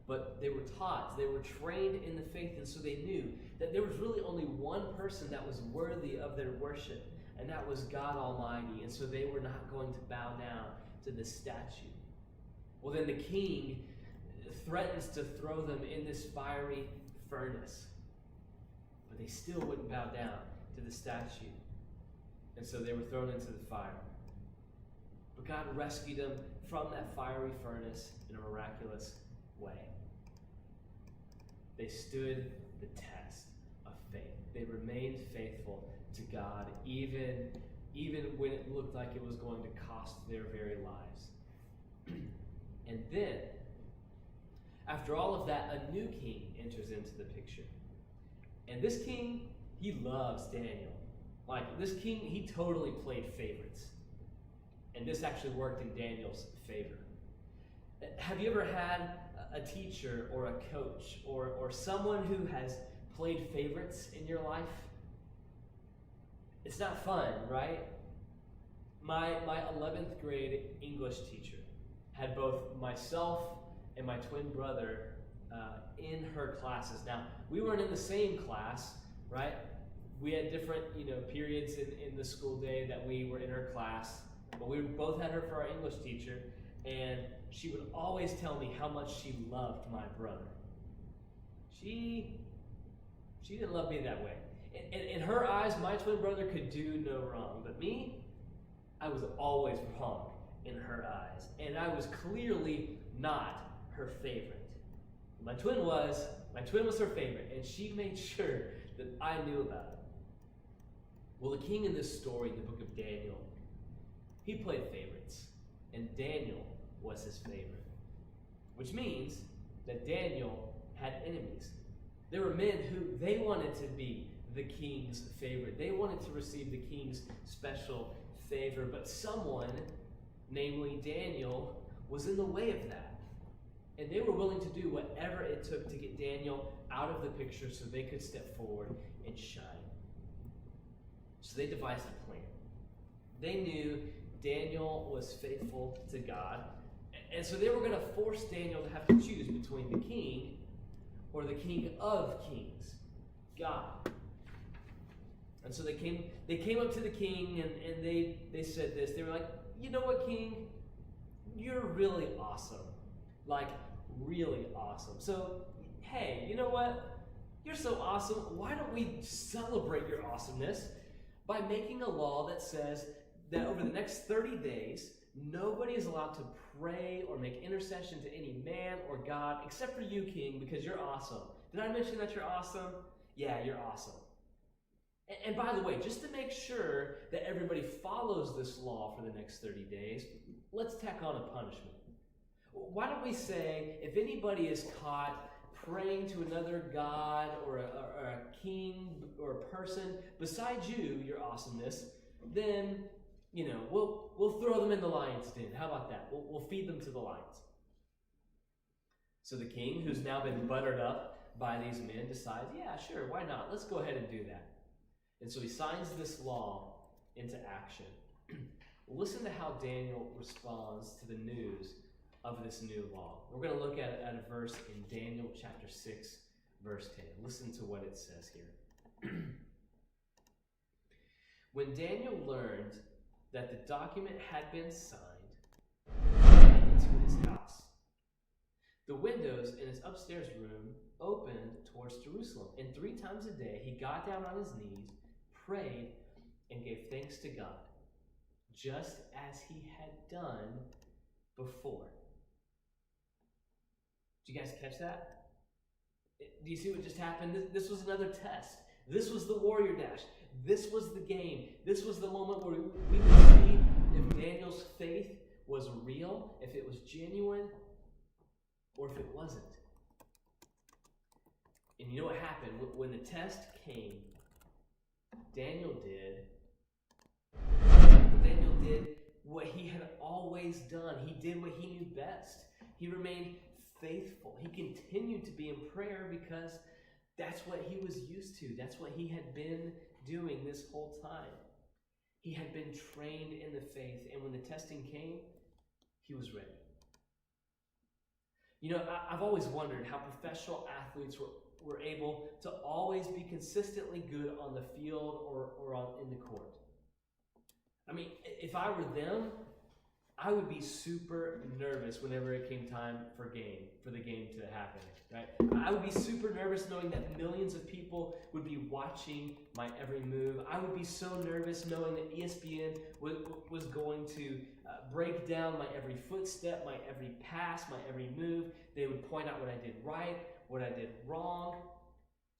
But they were taught, they were trained in the faith, and so they knew that there was really only one person that was worthy of their worship, and that was God Almighty, and so they were not going to bow down to this statue. Well, then the king threatens to throw them in this fiery furnace, but they still wouldn't bow down to the statue, and so they were thrown into the fire. But God rescued them from that fiery furnace in a miraculous way. They stood the test of faith. They remained faithful to God, even when it looked like it was going to cost their very lives. And then, after all of that, a new king enters into the picture. And this king, he loves Daniel. Like, this king, he totally played favorites. And this actually worked in Daniel's favor. Have you ever had a teacher or a coach or someone who has played favorites in your life? It's not fun, right? My 11th grade English teacher had both myself and my twin brother in her classes. Now, we weren't in the same class, right? We had different, periods in the school day that we were in her class, but we both had her for our English teacher, and she would always tell me how much she loved my brother. She didn't love me that way. In her eyes, my twin brother could do no wrong, but me, I was always wrong in her eyes, and I was clearly not her favorite. My twin was her favorite, and she made sure that I knew about it. Well, the king in this story, in the book of Daniel, he played favorites, and Daniel was his favorite, which means that Daniel had enemies. There were men who they wanted to be the king's favorite. They wanted to receive the king's special favor, but someone, namely Daniel, was in the way of that. And they were willing to do whatever it took to get Daniel out of the picture so they could step forward and shine. So they devised a plan. They knew Daniel was faithful to God, and so they were going to force Daniel to have to choose between the king or the king of kings, God. And so they came up to the king and they said this. They were like, you know what, king? You're really awesome. Like, really awesome. So, hey, you know what? You're so awesome. Why don't we celebrate your awesomeness by making a law that says that over the next 30 days, nobody is allowed to pray or make intercession to any man or God except for you, King, because you're awesome. Did I mention that you're awesome? Yeah, you're awesome. And by the way, just to make sure that everybody follows this law for the next 30 days, let's tack on a punishment. Why don't we say, if anybody is caught praying to another god or a king or a person besides you, your awesomeness, then, we'll throw them in the lion's den. How about that? We'll feed them to the lions. So the king, who's now been buttered up by these men, decides, yeah, sure, why not? Let's go ahead and do that. And so he signs this law into action. Listen to how Daniel responds to the news of this new law. We're going to look at a verse in Daniel chapter 6, verse 10. Listen to what it says here. When Daniel learned that the document had been signed, he went into his house. The windows in his upstairs room opened towards Jerusalem, and 3 times a day he got down on his knees, prayed, and gave thanks to God, just as he had done before. Did you guys catch that? Do you see what just happened? This was another test. This was the warrior dash. This was the game. This was the moment where we would see if Daniel's faith was real, if it was genuine, or if it wasn't. And you know what happened? When the test came, Daniel did what he had always done. He did what he knew best. He remained faithful. He continued to be in prayer because that's what he was used to. That's what he had been doing this whole time. He had been trained in the faith, and when the testing came, he was ready. I've always wondered how professional athletes were able to always be consistently good on the field or in the court. I mean, if I were them, I would be super nervous whenever it came time for the game to happen, right? I would be super nervous knowing that millions of people would be watching my every move. I would be so nervous knowing that ESPN was going to break down my every footstep, my every pass, my every move. They would point out what I did right, what I did wrong.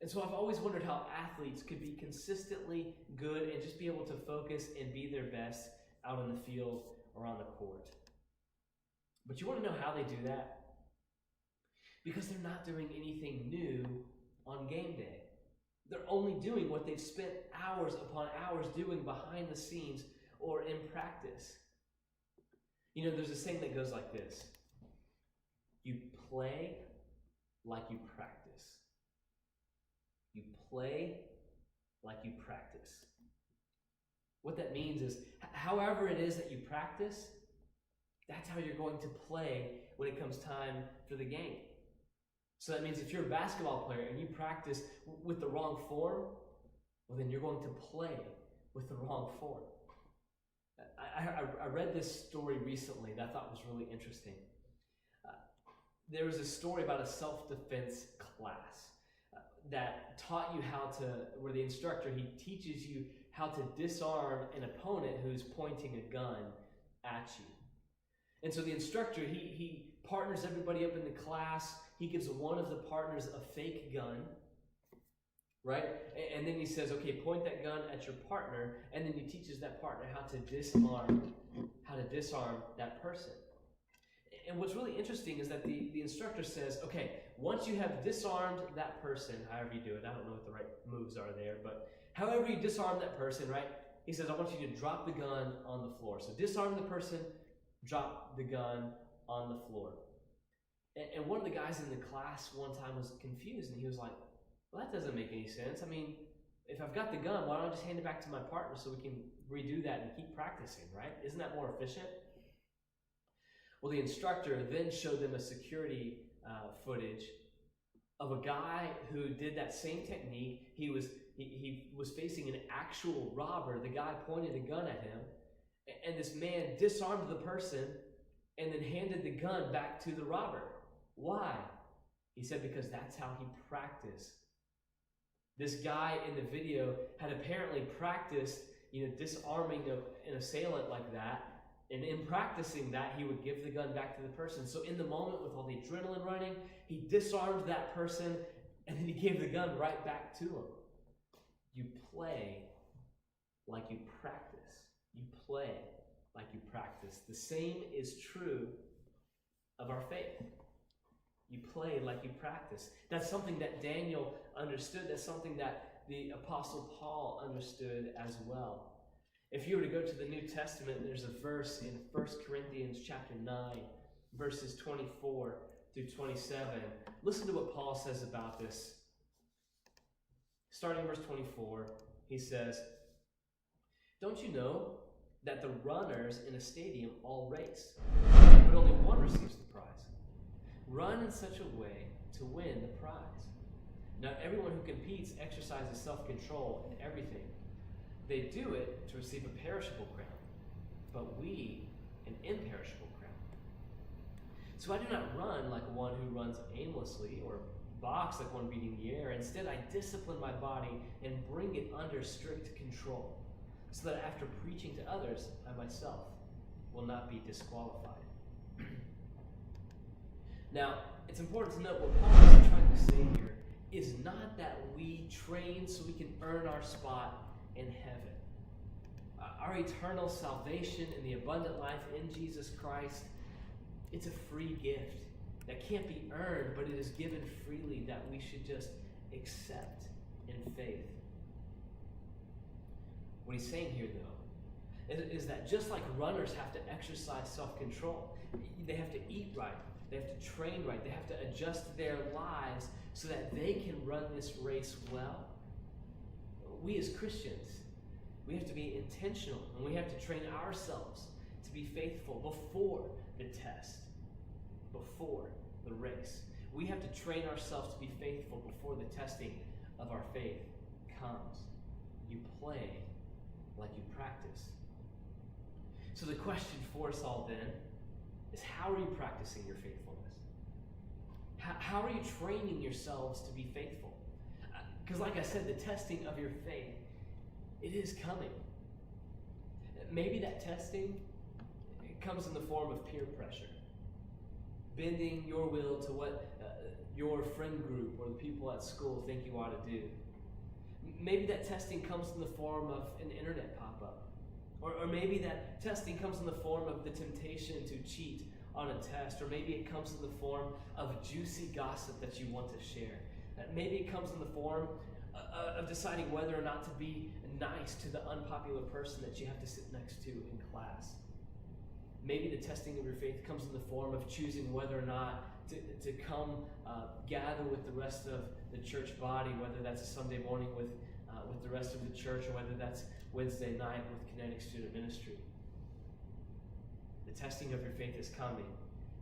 And so I've always wondered how athletes could be consistently good and just be able to focus and be their best out on the field or on the court. But you want to know how they do that? Because they're not doing anything new on game day. They're only doing what they've spent hours upon hours doing behind the scenes or in practice. There's a saying that goes like this: you play like you practice. You play like you practice. What that means is, however it is that you practice, that's how you're going to play when it comes time for the game. So that means if you're a basketball player and you practice with the wrong form, well, then you're going to play with the wrong form. I read this story recently that I thought was really interesting. There was a story about a self-defense class that taught you where the instructor, he teaches you how to disarm an opponent who's pointing a gun at you. And so the instructor, he partners everybody up in the class. He gives one of the partners a fake gun, right? And then he says, okay, point that gun at your partner, and then he teaches that partner how to disarm that person. And what's really interesting is that the instructor says, okay, once you have disarmed that person, however you do it, I don't know what the right moves are there, but however you disarm that person, right? He says, I want you to drop the gun on the floor. So disarm the person, drop the gun on the floor. And one of the guys in the class one time was confused, and he was like, well, that doesn't make any sense. I mean, if I've got the gun, why don't I just hand it back to my partner so we can redo that and keep practicing, right? Isn't that more efficient? Well, the instructor then showed them a security footage of a guy who did that same technique. He was facing an actual robber. The guy pointed a gun at him, and this man disarmed the person and then handed the gun back to the robber. Why? He said because that's how he practiced This guy in the video had apparently practiced, disarming an assailant like that. And in practicing that, he would give the gun back to the person. So in the moment, with all the adrenaline running, he disarmed that person, and then he gave the gun right back to him. You play like you practice. You play like you practice. The same is true of our faith. You play like you practice. That's something that Daniel understood. That's something that the Apostle Paul understood as well. If you were to go to the New Testament, there's a verse in 1 Corinthians chapter 9, verses 24 through 27. Listen to what Paul says about this. Starting in verse 24, he says, "Don't you know that the runners in a stadium all race, but only one receives the prize? Run in such a way to win the prize. Now everyone who competes exercises self-control in everything. They do it to receive a perishable crown, but we an imperishable crown. So I do not run like one who runs aimlessly, or box like one beating the air. Instead, I discipline my body and bring it under strict control, so that after preaching to others, I myself will not be disqualified." Now, it's important to note what Paul is trying to say here is not that we train so we can earn our spot in heaven. Our eternal salvation and the abundant life in Jesus Christ, it's a free gift that can't be earned, but it is given freely, that we should just accept in faith. What he's saying here, though, is that just like runners have to exercise self-control, they have to eat right, they have to train right, they have to adjust their lives so that they can run this race well. We as Christians, we have to be intentional, and we have to train ourselves to be faithful before the test, before the race. We have to train ourselves to be faithful before the testing of our faith comes. You play like you practice. So the question for us all then is, how are you practicing your faithfulness? How are you training yourselves to be faithful? Because like I said, the testing of your faith, it is coming. Maybe that testing, it comes in the form of peer pressure. Bending your will to what your friend group or the people at school think you ought to do. Maybe that testing comes in the form of an internet pop-up. Or maybe that testing comes in the form of the temptation to cheat on a test. Or maybe it comes in the form of juicy gossip that you want to share. Maybe it comes in the form of deciding whether or not to be nice to the unpopular person that you have to sit next to in class. Maybe the testing of your faith comes in the form of choosing whether or not to come gather with the rest of the church body, whether that's a Sunday morning with the rest of the church, or whether that's Wednesday night with Kinetic Student Ministry. The testing of your faith is coming.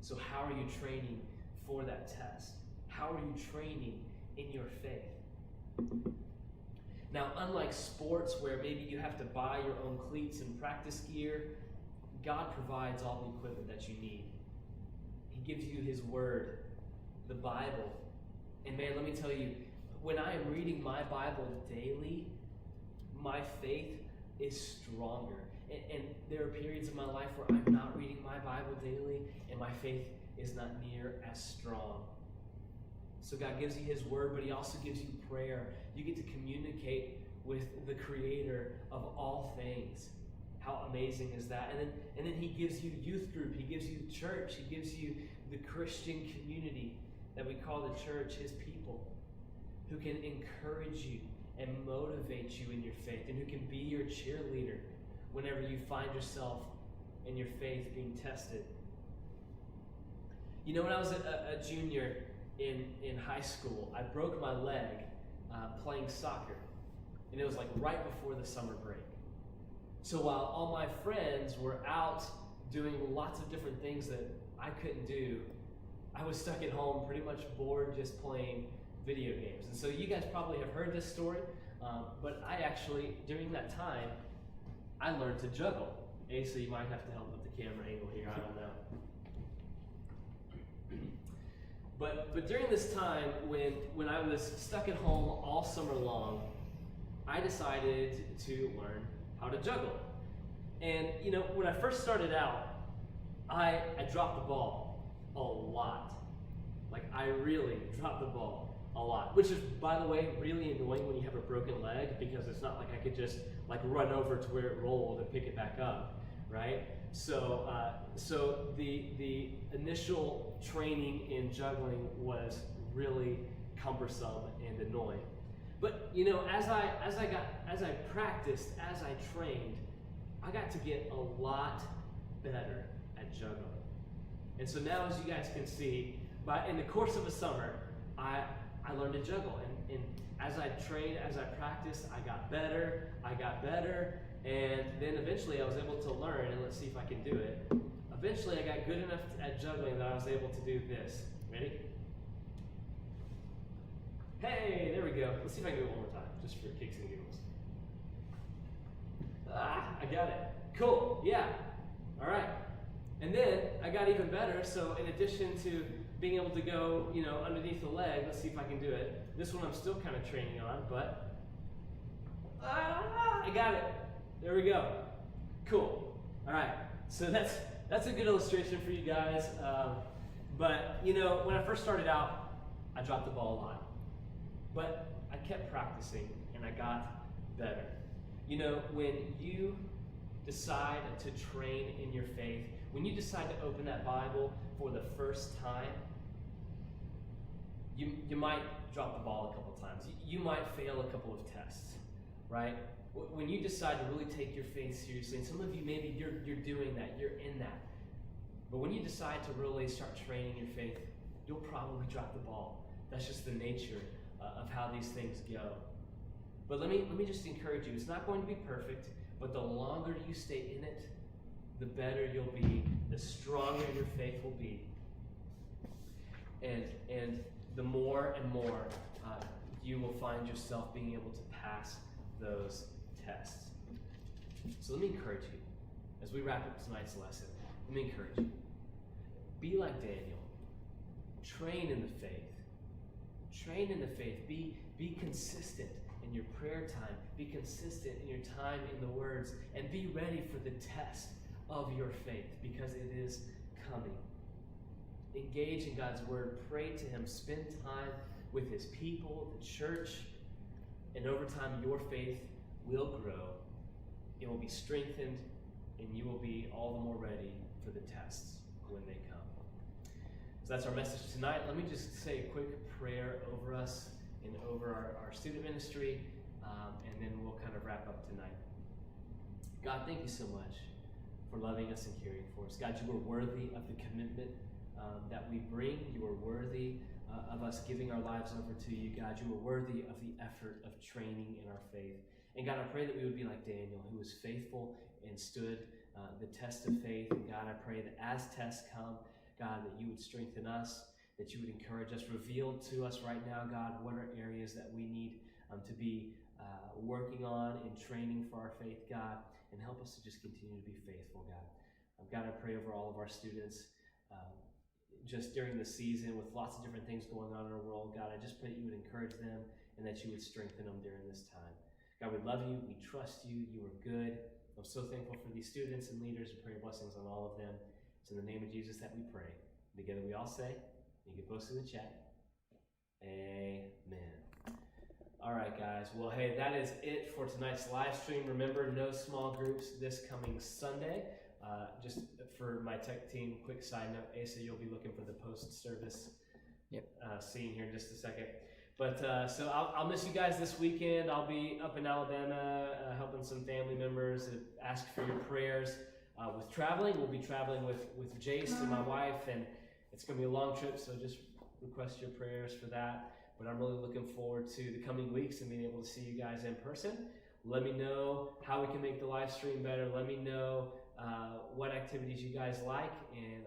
So how are you training for that test? How are you training in your faith? Now, unlike sports where maybe you have to buy your own cleats and practice gear, God provides all the equipment that you need. He gives you His Word, the Bible. And man, let me tell you, when I am reading my Bible daily, my faith is stronger. And there are periods of my life where I'm not reading my Bible daily, and my faith is not near as strong. So God gives you His Word, but He also gives you prayer. You get to communicate with the Creator of all things. How amazing is that? And then He gives you youth group. He gives you church. He gives you the Christian community that we call the church, His people, who can encourage you and motivate you in your faith, and who can be your cheerleader whenever you find yourself in your faith being tested. You know, when I was a junior in high school, I broke my leg playing soccer, and it was like right before the summer break. So while all my friends were out doing lots of different things that I couldn't do, I was stuck at home pretty much bored just playing video games. And so you guys probably have heard this story, but I actually, during that time, I learned to juggle. Asa, you might have to help with the camera angle here, I don't know. But during this time, when I was stuck at home all summer long, I decided to learn how to juggle. And when I first started out, I dropped the ball a lot. Like, I really dropped the ball a lot, which is, by the way, really annoying when you have a broken leg, because it's not like I could just like run over to where it rolled and pick it back up, right? So the initial training in juggling was really cumbersome and annoying. But as I practiced, as I trained, I got to get a lot better at juggling. And so now, as you guys can see, in the course of a summer, I learned to juggle. And as I trained, as I practiced, I got better, and then eventually I was able to learn, and let's see if I can do it. Eventually I got good enough at juggling that I was able to do this. Ready? Hey, there we go. Let's see if I can do it one more time, just for kicks and giggles. I got it. Cool, yeah. All right. And then I got even better, so in addition to being able to go, underneath the leg, let's see if I can do it. This one I'm still kind of training on, but I got it. There we go. Cool. All right. So that's a good illustration for you guys. But when I first started out, I dropped the ball a lot, but I kept practicing and I got better. When you decide to train in your faith, when you decide to open that Bible for the first time, you might drop the ball a couple times. You might fail a couple of tests, right? When you decide to really take your faith seriously, and some of you maybe you're doing that, you're in that. But when you decide to really start training your faith, you'll probably drop the ball. That's just the nature of how these things go. But let me just encourage you. It's not going to be perfect, but the longer you stay in it, the better you'll be, the stronger your faith will be, and the more and more you will find yourself being able to pass those tests. So let me encourage you, as we wrap up tonight's lesson, let me encourage you. Be like Daniel. Train in the faith. Train in the faith. Be consistent in your prayer time. Be consistent in your time in the words, and be ready for the test of your faith, because it is coming. Engage in God's word. Pray to Him. Spend time with His people, the church, and over time your faith will grow. It will be strengthened, and you will be all the more ready for the tests when they come. So that's our message tonight. Let me just say a quick prayer over us and over our student ministry, and then we'll kind of wrap up tonight. God, thank you so much for loving us and caring for us. God, you are worthy of the commitment that we bring. You are worthy of us giving our lives over to you. God, you are worthy of the effort of training in our faith. And God, I pray that we would be like Daniel, who was faithful and stood the test of faith. And God, I pray that as tests come, God, that you would strengthen us, that you would encourage us, reveal to us right now, God, what are areas that we need to be working on and training for our faith, God, and help us to just continue to be faithful, God. God, I pray over all of our students just during the season with lots of different things going on in our world. God, I just pray that you would encourage them and that you would strengthen them during this time. God, we love you. We trust you. You are good. I'm so thankful for these students and leaders, and pray blessings on all of them. It's in the name of Jesus that we pray. Together we all say, you can post in the chat, amen. All right, guys. Well, hey, that is it for tonight's live stream. Remember, no small groups this coming Sunday. Just for my tech team, quick side note, Asa, you'll be looking for the post-service scene here in just a second. But so I'll miss you guys this weekend. I'll be up in Alabama helping some family members. Ask for your prayers. With traveling, we'll be traveling with Jace and my wife, and it's going to be a long trip, so just request your prayers for that. But I'm really looking forward to the coming weeks and being able to see you guys in person. Let me know how we can make the live stream better. Let me know what activities you guys like, and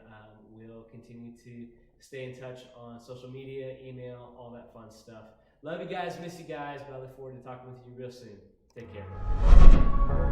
we'll continue to stay in touch on social media, email, all that fun stuff. Love you guys, miss you guys, but I look forward to talking with you real soon. Take care.